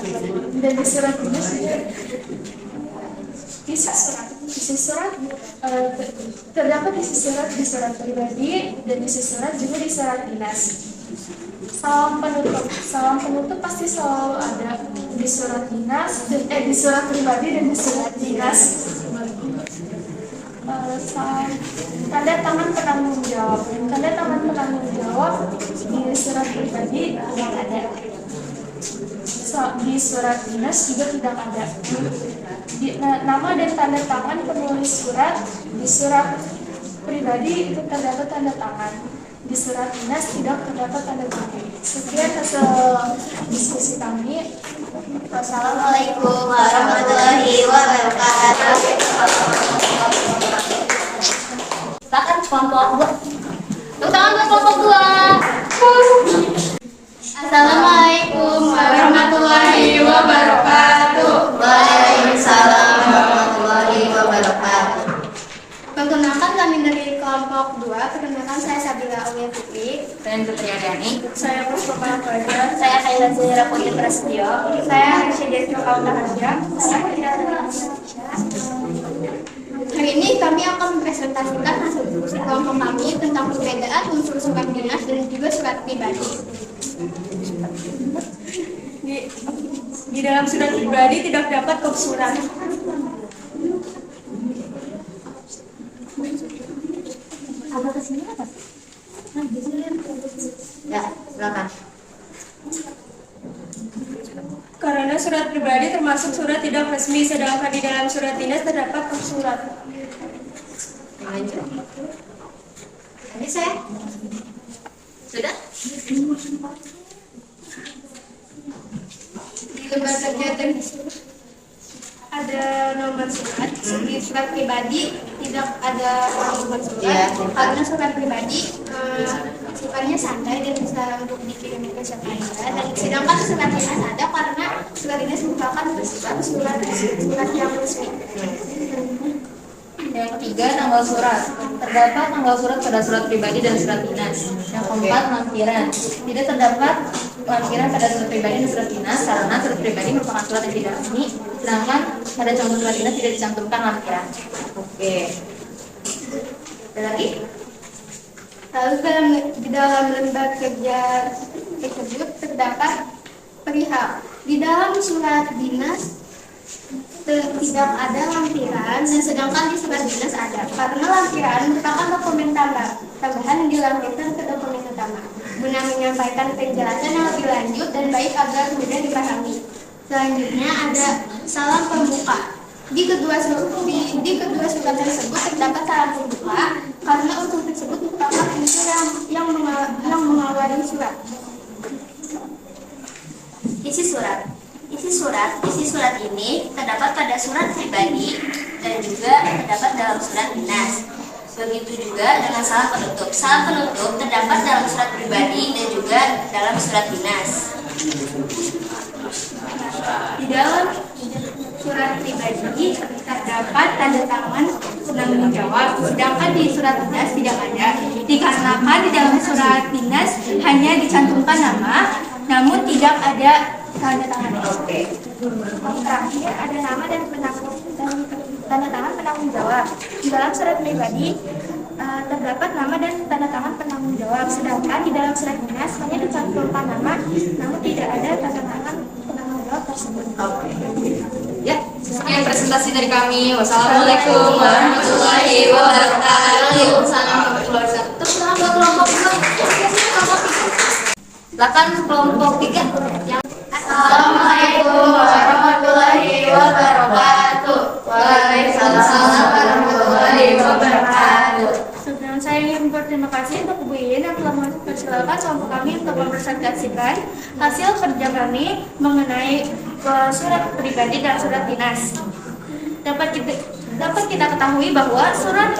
dan di surat dinas juga. Isi surat terdapat isi surat di surat pribadi, dan isi surat juga di surat dinas. Salam penutup pasti selalu ada di surat dinas, di surat pribadi dan di surat dinas. tanda tangan penanggung jawab. Tanda tangan penanggung jawab di surat pribadi tidak ada. Di surat dinas juga tidak ada. Nama dan tanda tangan penulis surat di surat pribadi itu terdapat tanda tangan. Di surat dinas tidak terdapat tanda tangan. Sekian hasil diskusi kami. Wassalamualaikum warahmatullahi wabarakatuh. Silakan kelompok 2. Tepuk tangan buat kelompok 2. Assalamualaikum warahmatullahi wabarakatuh. Waalaikumsalam warahmatullahi wabarakatuh. Perkenalkan kami dari kelompok 2. Perkenalkan saya Sabila Uya Putri. Dan Putri Adani. Saya Puspama Fajar. Saya Kailan Zahira Putri Prasetyo. Saya Aisyah Desno Kauta Hasya. Saya Kira. Hari ini kami akan mempresentasikan hasil diskusi kelompok kami tentang perbedaan unsur surat dinas dan juga surat pribadi. Di dalam surat pribadi tidak dapat kopsurat. Agak kesini apa? Ya, silakan. Karena surat pribadi termasuk surat tidak resmi, sedangkan di dalam surat dinas terdapat kopsurat. Lanjut. Ini saya. Sudah? Di lembar kegiatan ada nomor surat. Di surat pribadi tidak ada nomor surat. Karena surat pribadi sifatnya santai dan bisa untuk dikirim ke siapa saja. Dan sedangkan surat dinas ada karena surat dinas merupakan surat yang resmi. Yang ketiga, tanggal surat. Terdapat tanggal surat pada surat pribadi dan surat dinas. Yang keempat, lampiran. Tidak terdapat lampiran pada surat pribadi dan surat dinas karena surat pribadi merupakan surat yang tidak resmi, sedangkan pada contoh surat dinas tidak dicantumkan lampiran. Oke. Ada lagi? Lalu di dalam lembar kerja tersebut terdapat perihal di dalam surat dinas tidak ada lampiran, dan sedangkan di surat dinas ada karena lampiran merupakan dokumen tambahan yang dilampirkan ke dokumen utama guna menyampaikan penjelasan yang lebih lanjut dan baik agar mudah dipahami. Selanjutnya ada salam pembuka. Di kedua surat tersebut terdapat salam pembuka karena unsur tersebut merupakan unsur yang mengawali surat. Isi surat ini terdapat pada surat pribadi dan juga terdapat dalam surat dinas. Begitu juga dengan salam penutup. Salam penutup terdapat dalam surat pribadi dan juga dalam surat dinas. Di dalam surat pribadi terdapat tanda tangan penanggung jawab, sedangkan di surat dinas tidak ada. Dikarenakan di dalam surat dinas hanya dicantumkan nama, namun tidak ada tanda tangan. Terakhir ada nama dan tanda tangan penanggung jawab. Di dalam surat pribadi terdapat nama dan tanda tangan penanggung jawab, sedangkan di dalam surat dinas hanya dicantumkan nama, namun tidak ada tanda tangan penanggung jawab tersebut. Ya, sekian presentasi dari kami. Wassalamualaikum warahmatullahi wabarakatuh. Salam keluarga. Terus buat kelompok 2. Silakan kelompok 3. Assalamualaikum warahmatullahi wabarakatuh. Waalaikumsalam warahmatullahi wabarakatuh. Sebelum saya ingin berterima kasih untuk Bu Iin yang telah mempersilahkan kelompok kami untuk mempresentasikan hasil kerja kami mengenai surat pribadi dan surat dinas. Dapat kita ketahui bahwa surat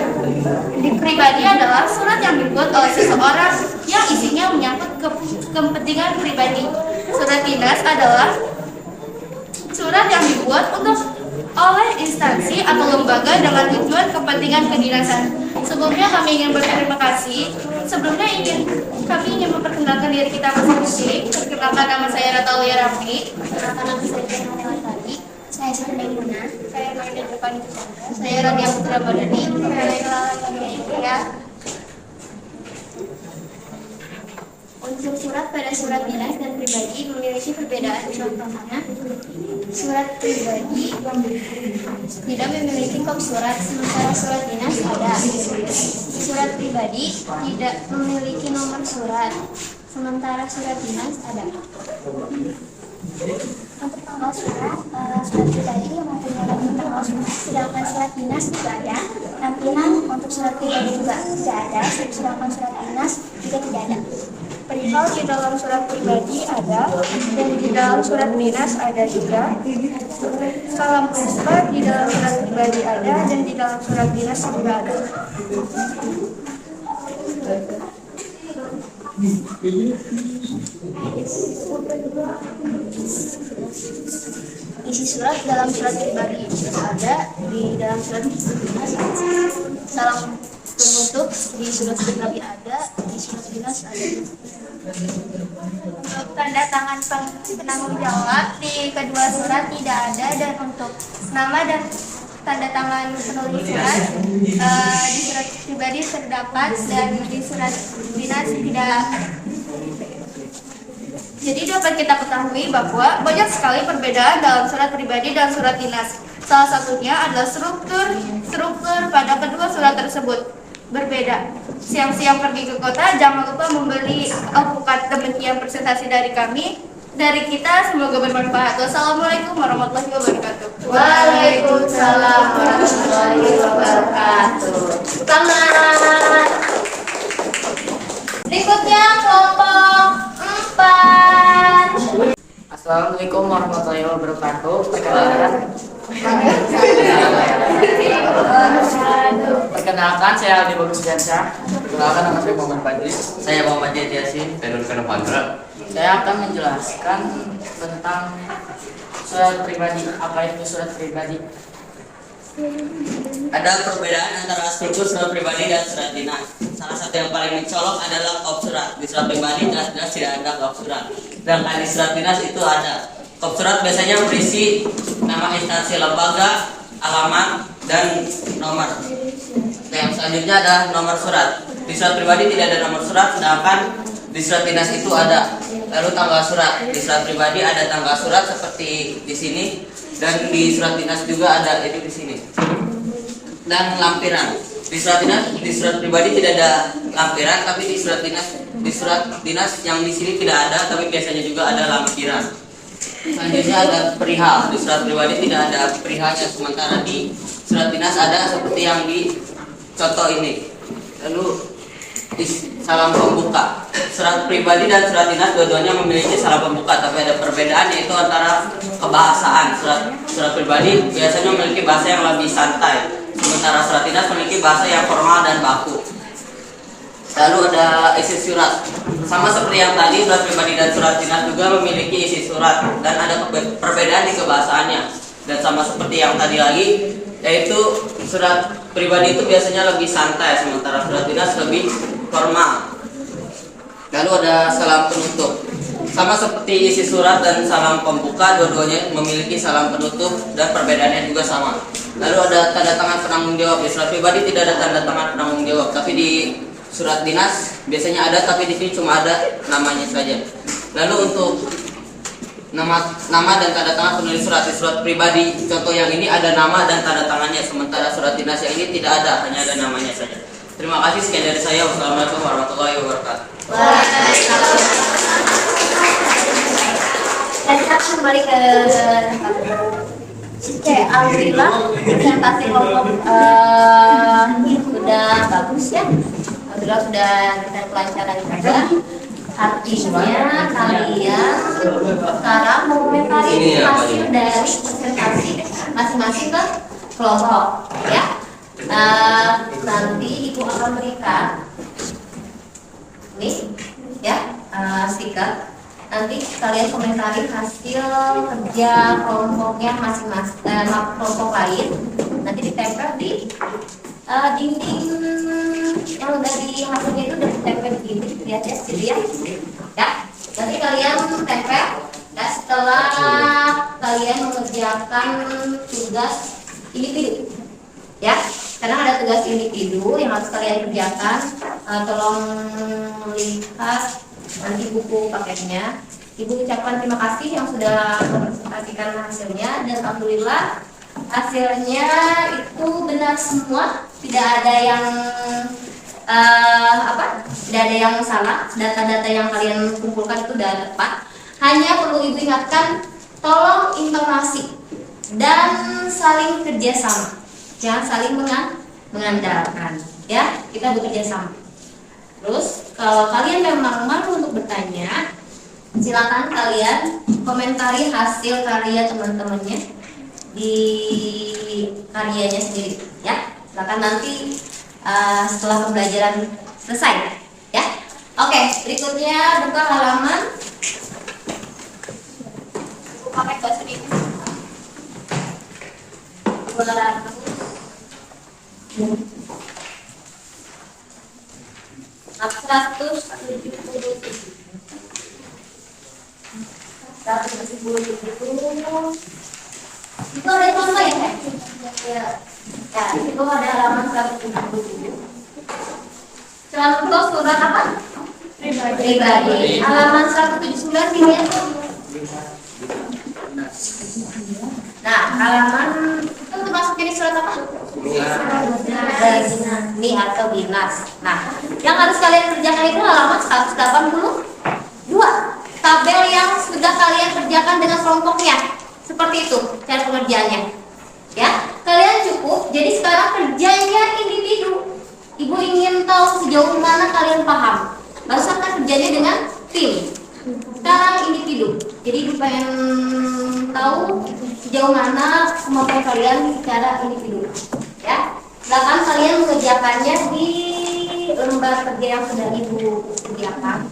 pribadi adalah surat yang dibuat oleh seseorang yang isinya menyangkut kepentingan pribadi. Surat dinas adalah surat yang dibuat oleh instansi atau lembaga dengan tujuan kepentingan kedinasan. Sebelumnya kami ingin berterima kasih. Kami ingin memperkenalkan diri kita masing-masing. Perkenalkan, nama saya Rata Uya Raffi. Nama saya Tadi. Saya Siti Maimuna. Saya Maida Depan. Saya Radia Putra Badani. Ya. Untuk surat pada surat dinas dan pribadi memiliki perbedaan. Contohnya, surat pribadi tidak memiliki kop surat, sementara surat dinas ada. Surat pribadi tidak memiliki nomor surat, sementara surat dinas ada. Untuk tanggal surat, surat pribadi mempunyai tanggal surat, sedangkan surat dinas juga ada. Lampiran untuk surat pribadi juga tidak ada, sedangkan surat dinas juga tidak ada. Perihal di dalam surat pribadi ada, dan di dalam surat dinas ada juga. Salam pembuka di dalam surat pribadi ada, dan di dalam surat dinas juga ada. Isi surat dalam surat pribadi ada, di dalam surat dinas ada. Salam penutup di surat pribadi ada, di surat dinas ada. Untuk tanda tangan penanggung jawab di kedua surat tidak ada, dan untuk nama dan tanda tangan penulis surat di surat pribadi terdapat dan di surat dinas tidak ada. Jadi dapat kita ketahui bahwa banyak sekali perbedaan dalam surat pribadi dan surat dinas. Salah satunya adalah struktur pada kedua surat tersebut berbeda. Siang-siang pergi ke kota, jangan lupa membeli alpukat. Demikian presentasi dari kami. Dari kita, semoga bermanfaat. Wassalamualaikum warahmatullahi wabarakatuh. Waalaikumsalam warahmatullahi wabarakatuh. Selamat. Berikutnya kelompok 4. Assalamualaikum warahmatullahi wabarakatuh. Perkenalkan, saya Aldi Bagus Jansa. Perkenalkan, nama saya Muhammad Fadli. Saya Muhammad Yasin. Saya akan menjelaskan tentang surat pribadi. Apa itu surat pribadi? Ada perbedaan antara struktur surat pribadi dan surat dinas. Salah satu yang paling mencolok adalah kop surat. Di surat pribadi jelas-jelas tidak ada kop surat. Sedangkan di surat dinas itu ada. Kop surat biasanya berisi nama instansi lembaga, alamat, dan nomor. Nah, yang selanjutnya ada nomor surat. Di surat pribadi tidak ada nomor surat, sedangkan di surat dinas itu ada. Lalu tanggal surat. Di surat pribadi ada tanggal surat seperti di sini, dan di surat dinas juga ada, itu di sini. Dan lampiran. Di surat pribadi tidak ada lampiran, tapi di surat dinas yang di sini tidak ada, tapi biasanya juga ada lampiran. Selanjutnya ada perihal. Di surat pribadi tidak ada perihalnya, sementara di surat dinas ada seperti yang di contoh ini. Lalu salam pembuka. Surat pribadi dan surat dinas dua-duanya memiliki salam pembuka, tapi ada perbedaan, yaitu antara kebahasaan. Surat pribadi biasanya memiliki bahasa yang lebih santai, sementara surat dinas memiliki bahasa yang formal dan baku. Lalu ada isi surat. Sama seperti yang tadi, surat pribadi dan surat dinas juga memiliki isi surat, dan ada perbedaan di kebahasaannya. Dan sama seperti yang tadi lagi, yaitu surat pribadi itu biasanya lebih santai, sementara surat dinas lebih formal. Lalu ada salam penutup. Sama seperti isi surat dan salam pembuka, dua-duanya memiliki salam penutup dan perbedaannya juga sama. Lalu ada tanda tangan penanggung jawab. Di surat pribadi tidak ada tanda tangan penanggung jawab, tapi di surat dinas biasanya ada, tapi di sini cuma ada namanya saja. Lalu untuk nama dan tanda tangan penulis surat. Di surat pribadi contoh yang ini ada nama dan tanda tangannya, sementara surat dinas yang ini tidak ada, hanya ada namanya saja. Terima kasih, sekian dari saya. Wassalamualaikum warahmatullahi wabarakatuh. Dan kita kembali ke alhamdulillah presentasi kelompok sudah bagus ya. Alhamdulillah sudah kita kelancaran juga. Artinya kalian sekarang mengomentari hasil dari presentasi masing-masing ke kelompok ya. Nanti ibu akan berikan nih ya stiker. Nanti kalian komentari hasil kerja kelompoknya masing-masing kelompok lain. Nanti ditempel di dinding yang udah di hasilnya itu udah ditempel di dinding, lihat ya, jadi ya. Nanti kalian tempel. Ya, setelah kalian mengerjakan tugas individu, ya. Karena ada tugas individu yang harus kalian kerjakan. Tolong lihat nanti buku paketnya. Ibu ucapkan terima kasih yang sudah mempresentasikan hasilnya, dan alhamdulillah hasilnya itu benar semua. tidak ada yang tidak ada yang salah. Data-data yang kalian kumpulkan itu sudah tepat. Hanya perlu ibu ingatkan, tolong intonasi dan saling kerjasama, jangan saling mengandalkan, ya. Kita bekerja sama. Terus kalau kalian memang malu untuk bertanya, silakan kalian komentari hasil karya teman-temannya di karyanya sendiri, ya. Silakan nanti setelah pembelajaran selesai, ya. Oke, berikutnya buka halaman. Pakai bahasa Inggris. 177. Itu ada contoh ya? Ya, itu ada halaman 177. Contoh surat apa? Pribadi. Halaman 179 ini ya. Nah, halaman itu termasuk jenis surat apa? Resmi atau dinas. Nah, yang harus kalian kerjakan itu halaman 182. Tabel yang sudah kalian kerjakan dengan kelompoknya. Seperti itu cara pengerjaannya. Ya, kalian cukup. Jadi sekarang kerjanya individu. Ibu ingin tahu sejauh mana kalian paham. Barusan kan kerjanya dengan tim. Sekarang individu. Jadi ibu pengen tahu sejauh mana kemampuan kalian secara individu. Ya, silakan kalian mengerjakannya di lembar kerja yang sudah ibu kerjakan.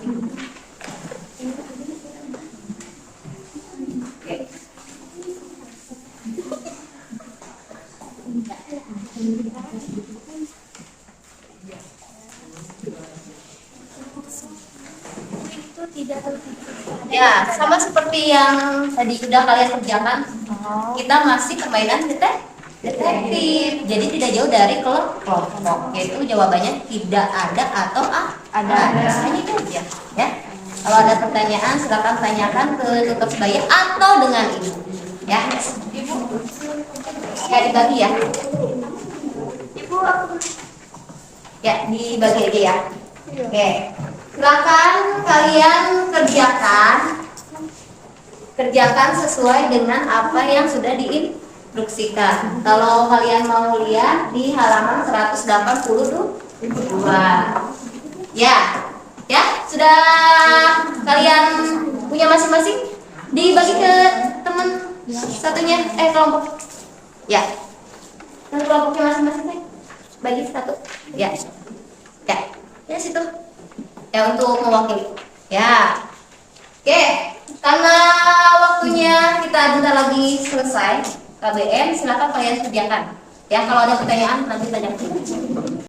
Ya, sama seperti yang tadi sudah kalian kerjakan, kita masih permainan detektif. Jadi tidak jauh dari kelompok. Yaitu jawabannya tidak ada atau ada. Hanya itu aja. Ya. Kalau ada pertanyaan, silakan tanyakan ke tutor sebaya atau dengan ibu. Ya, ibu. Ya dibagi ya. Ibu, ya dibagi aja ya. Oke. Silakan kalian kerjakan sesuai dengan apa yang sudah diinstruksikan. Kalau kalian mau lihat di halaman 182. Ya, sudah kalian punya masing-masing? Dibagi ke teman satunya, kelompok. Ya, kelompoknya masing-masing. Bagi satu. Ya, situ. Ya, untuk mewakili. Ya. Oke, karena waktunya kita bentar lagi selesai KBM, silakan kalian kerjakan. Ya, kalau ada pertanyaan nanti tanya.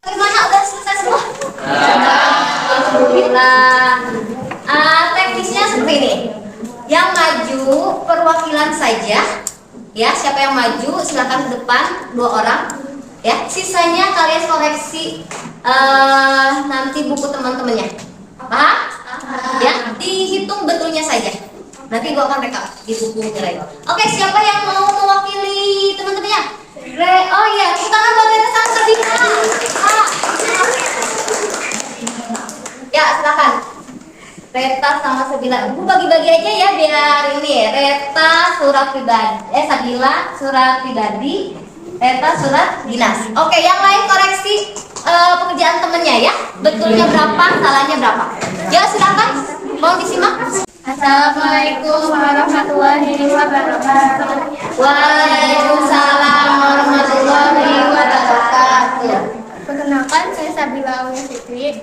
Bagaimana, udah selesai semua? Alhamdulillah. Teknisnya seperti ini. Yang maju perwakilan saja. Ya, siapa yang maju silakan ke depan 2 orang. Ya, sisanya kalian koreksi nanti buku teman-temannya. Paham? Ya, dihitung betulnya saja. Nanti gua akan rekap di buku nilai. Oke, siapa yang mau mewakili teman-temannya? Oh iya, tepuk tangan buat Reta sama Sabina. Ya, silakan. Reta sama Sabila. Bu bagi-bagi aja ya biar ini ya. Reta surat pribadi, Sabila surat pribadi, Reta surat dinas. Oke, yang lain koreksi pekerjaan temennya ya. Betulnya berapa, salahnya berapa. Ya, silakan. Mau disimak. Assalamualaikum warahmatullahi wabarakatuh. Waalaikumsalam warahmatullahi wabarakatuh. Perkenalkan, saya Sabila Aulia Fitri.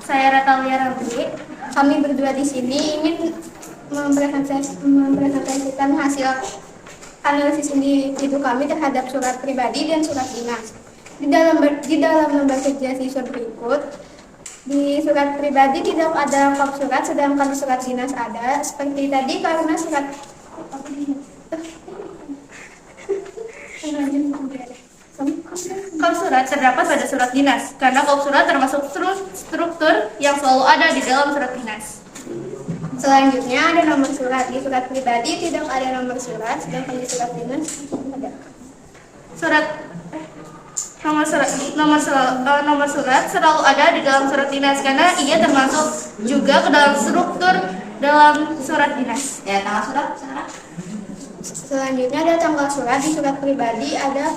Saya Rata Aulia Ramli. Kami berdua di sini ingin mempresentasikan hasil analisis individu kami terhadap surat pribadi dan surat dinas. Di dalam lembar kerja siswa berikut, di surat pribadi tidak ada kop surat, sedangkan di surat dinas ada. Seperti tadi karena surat kop surat terdapat pada surat dinas, karena kop surat termasuk struktur yang selalu ada di dalam surat dinas. Selanjutnya ada nomor surat. Di surat pribadi tidak ada nomor surat, sedangkan di surat dinas ada. nomor surat selalu ada di dalam surat dinas karena ia termasuk juga ke dalam struktur dalam surat dinas. Ya, tanggal surat sekarang. Selanjutnya ada tanggal surat di surat pribadi ada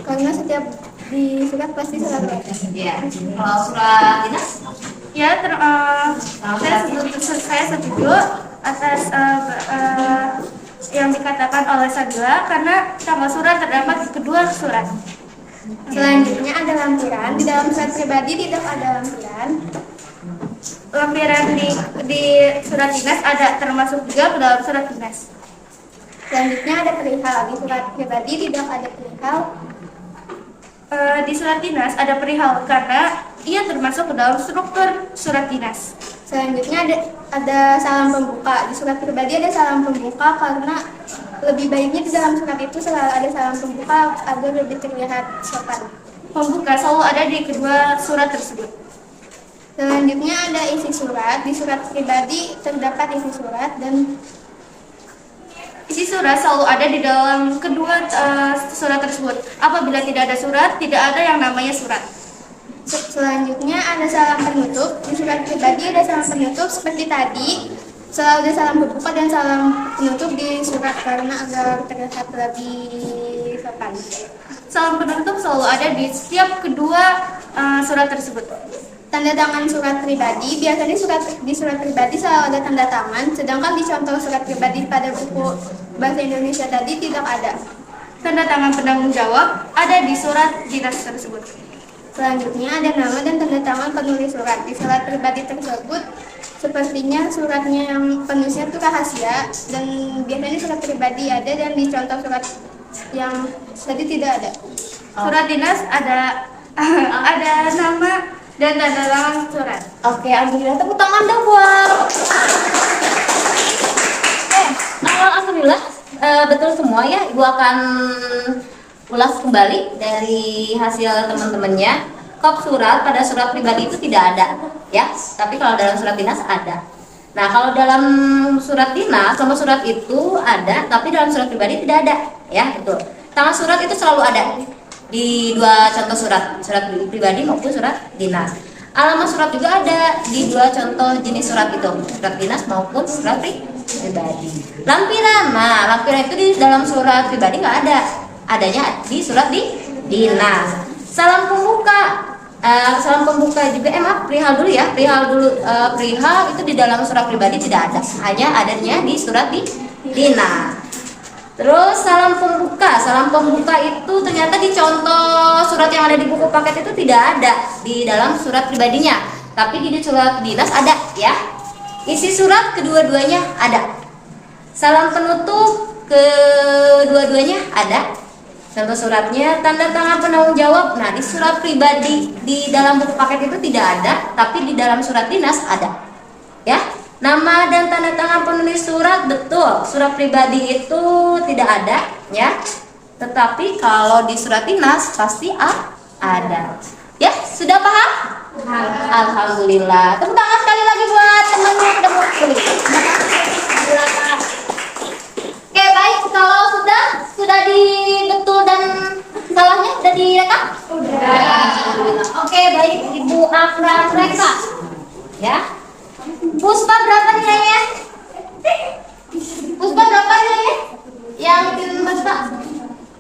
karena setiap di surat pasti selalu ada. Ya, kalau surat dinas? Ya, saya setuju atas yang dikatakan oleh Sabila karena tanggal surat terdapat di kedua surat. Selanjutnya ada lampiran. Di dalam surat pribadi tidak ada lampiran. Lampiran di surat dinas ada, termasuk juga ke dalam surat dinas. Selanjutnya ada perihal. Di surat pribadi tidak ada perihal. Di surat dinas ada perihal karena ia termasuk ke dalam struktur surat dinas. Selanjutnya ada salam pembuka. Di surat pribadi ada salam pembuka karena lebih baiknya di dalam surat itu selalu ada salam pembuka agar lebih terlihat sopan. Pembuka selalu ada di kedua surat tersebut. Selanjutnya ada isi surat. Di surat pribadi terdapat isi surat dan isi surat selalu ada di dalam kedua surat tersebut. Apabila tidak ada surat, tidak ada yang namanya surat. Selanjutnya ada salam penutup. Di surat pribadi ada salam penutup seperti tadi. Selalu ada salam pembuka dan salam penutup di surat karena agar terlihat lebih sopan. Salam penutup selalu ada di setiap kedua surat tersebut. Tanda tangan surat pribadi, biasanya di surat pribadi selalu ada tanda tangan, sedangkan di contoh surat pribadi pada buku bahasa Indonesia tadi tidak ada. Tanda tangan penanggung jawab ada di surat dinas tersebut. Selanjutnya ada nama dan tanda tangan penulis surat. Di surat pribadi tersebut sepertinya suratnya yang penulisnya itu rahasia dan biasanya surat pribadi ada dan di contoh surat yang tadi tidak ada. Surat dinas ada nama dan tanda tangan surat. Oke, alhamdulillah, tepuk tangan dong buat. Alhamdulillah, betul semua ya. Ibu akan ulas kembali dari hasil teman-temannya. Kop surat pada surat pribadi itu tidak ada, ya. Tapi kalau dalam surat dinas ada. Nah, kalau dalam surat dinas, nomor surat itu ada, tapi dalam surat pribadi tidak ada, ya. Betul. Tanggal surat itu selalu ada di dua contoh surat pribadi maupun surat dinas. Alamat surat juga ada di dua contoh jenis surat itu, surat dinas maupun surat pribadi. Lampiran, nah lampiran itu di dalam surat pribadi nggak ada, adanya di surat dinas. Salam pembuka, juga perihal dulu ya, perihal itu di dalam surat pribadi tidak ada, hanya adanya di surat dinas. Terus salam pembuka itu ternyata di contoh surat yang ada di buku paket itu tidak ada di dalam surat pribadinya, tapi di surat dinas ada ya. Isi surat kedua-duanya ada. Salam penutup kedua-duanya ada. Contoh suratnya tanda tangan penanggung jawab. Nah, di surat pribadi di dalam buku paket itu tidak ada, tapi di dalam surat dinas ada. Ya. Nama dan tanda tangan penulis surat betul, surat pribadi itu tidak ada ya. Tetapi kalau di surat dinas pasti ada. Ya, sudah paham? Alhamdulillah. Tepuk tangan sekali lagi buat teman-teman yang sudah mulai. Oke, baik. Kalau sudah betul dan salahnya sudah direkam? Sudah. Oke, baik. Ibu Afra Reka. Ya. Puspa berapa nilainya? Puspa berapa nilainya? Yang bikin Puspa?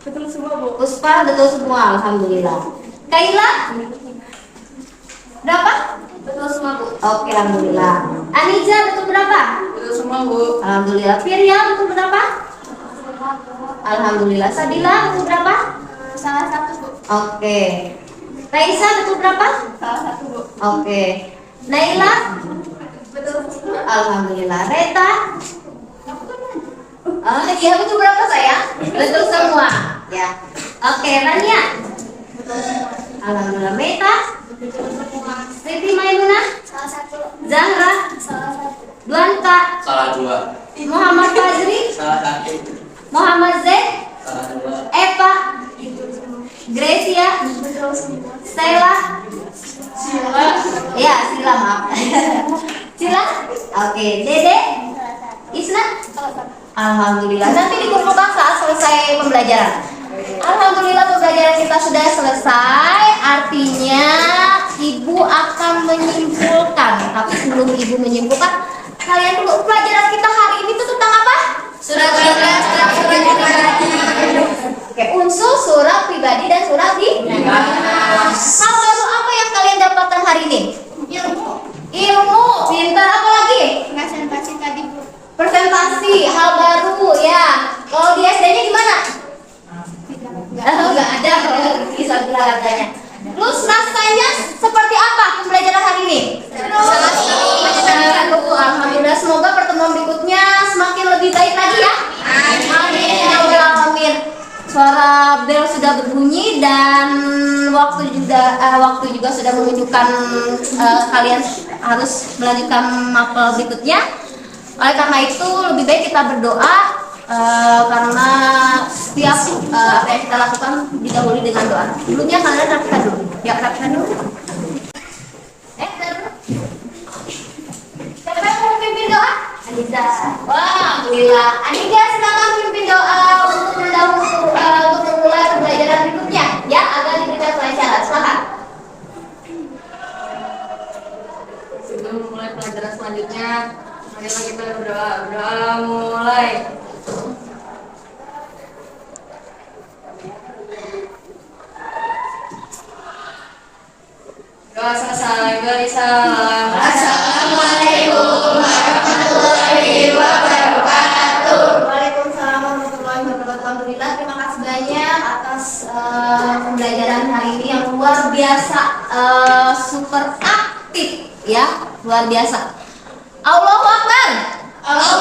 Betul semua, Bu. Puspa betul semua, alhamdulillah. Kaila? Berapa? Betul semua, Bu. Oke, alhamdulillah. Anija betul berapa? Betul semua, Bu. Alhamdulillah. Firya betul berapa? Alhamdulillah. Sabila betul berapa? Salah satu, Bu. Oke. Raisa betul berapa? Salah satu, Bu. Oke. Naila? Betul. Alhamdulillah. Reta? Iya betul berapa sayang? Betul semua. Ya. Oke, Rania? Betul semua. Alhamdulillah. Meta? Betul semua. Siti Maimunah? Salah satu. Zahra? Salah satu. Duanta? Salah dua. Muhammad Fazri? Salah satu. Muhammad Zaid? Salah dua. Eva? Gracia? Betul semua. Stella? Sila. Ya, Sila maaf. Sila? Oke, Dede? Isna? Salah satu. Alhamdulillah. Nanti dikumpulkan saat selesai pembelajaran. Alhamdulillah pembelajaran kita sudah selesai. Artinya Ibu akan menyimpulkan. Tapi sebelum Ibu menyimpulkan, kalian dulu, pelajaran kita hari ini tuh tentang apa? Surat pribadi. Oke, unsur, surat pribadi dan surat dinas. Hal baru apa yang kalian dapatkan hari ini? Ilmu. Pintar, apa lagi? Presentasi tadi, Bu. Presentasi, hal baru ya. Kalau di SD-nya gimana? Enggak ada, bisa bilang katanya. Terus rasanya seperti apa pembelajaran hari ini? Alhamdulillah, semoga pertemuan berikutnya semakin lebih baik lagi ya. Amin. Suara bel sudah berbunyi dan waktu juga sudah menunjukkan kalian harus melanjutkan mapel berikutnya. Oleh karena itu lebih baik kita berdoa karena setiap apa yang kita lakukan didahului dengan doa. Sebelumnya kalian rapikan dulu. Ya, rapikan dulu. Siapa yang mau pimpin doa? Anissa. Wah, alhamdulillah. Anissa, silakan pimpin doa untuk memulai pembelajaran berikutnya, ya, agar diberikan kelancaran. Silakan. Sebelum mulai pelajaran selanjutnya, marilah kita berdoa. Berdoa mulai. Doa selesai, beri salam. Assalamualaikum warahmatullahi wabarakatuh. Waalaikumsalam warahmatullahi wabarakatuh. Alhamdulillah, terima kasih banyak atas pembelajaran hari ini yang luar biasa, super aktif ya, luar biasa. Allahu Akbar. Allahu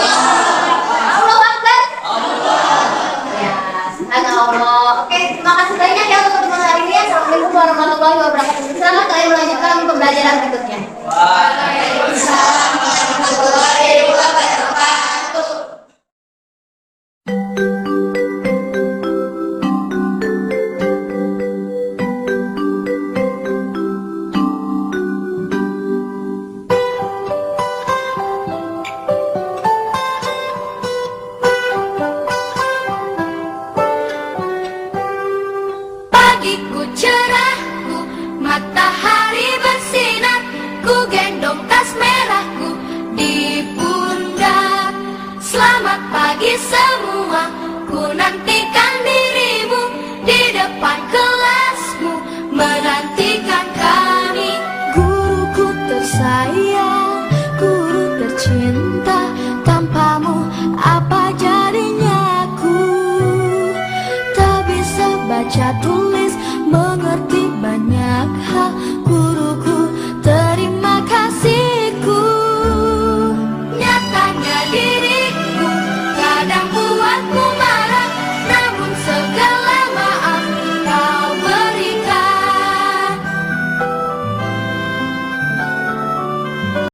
Akbar. Ya, subhanallah. Oke, terima kasih banyak ya untuk pertemuan hari ini. Assalamualaikum warahmatullahi wabarakatuh. Selamat kalian melanjutkan pembelajaran berikutnya.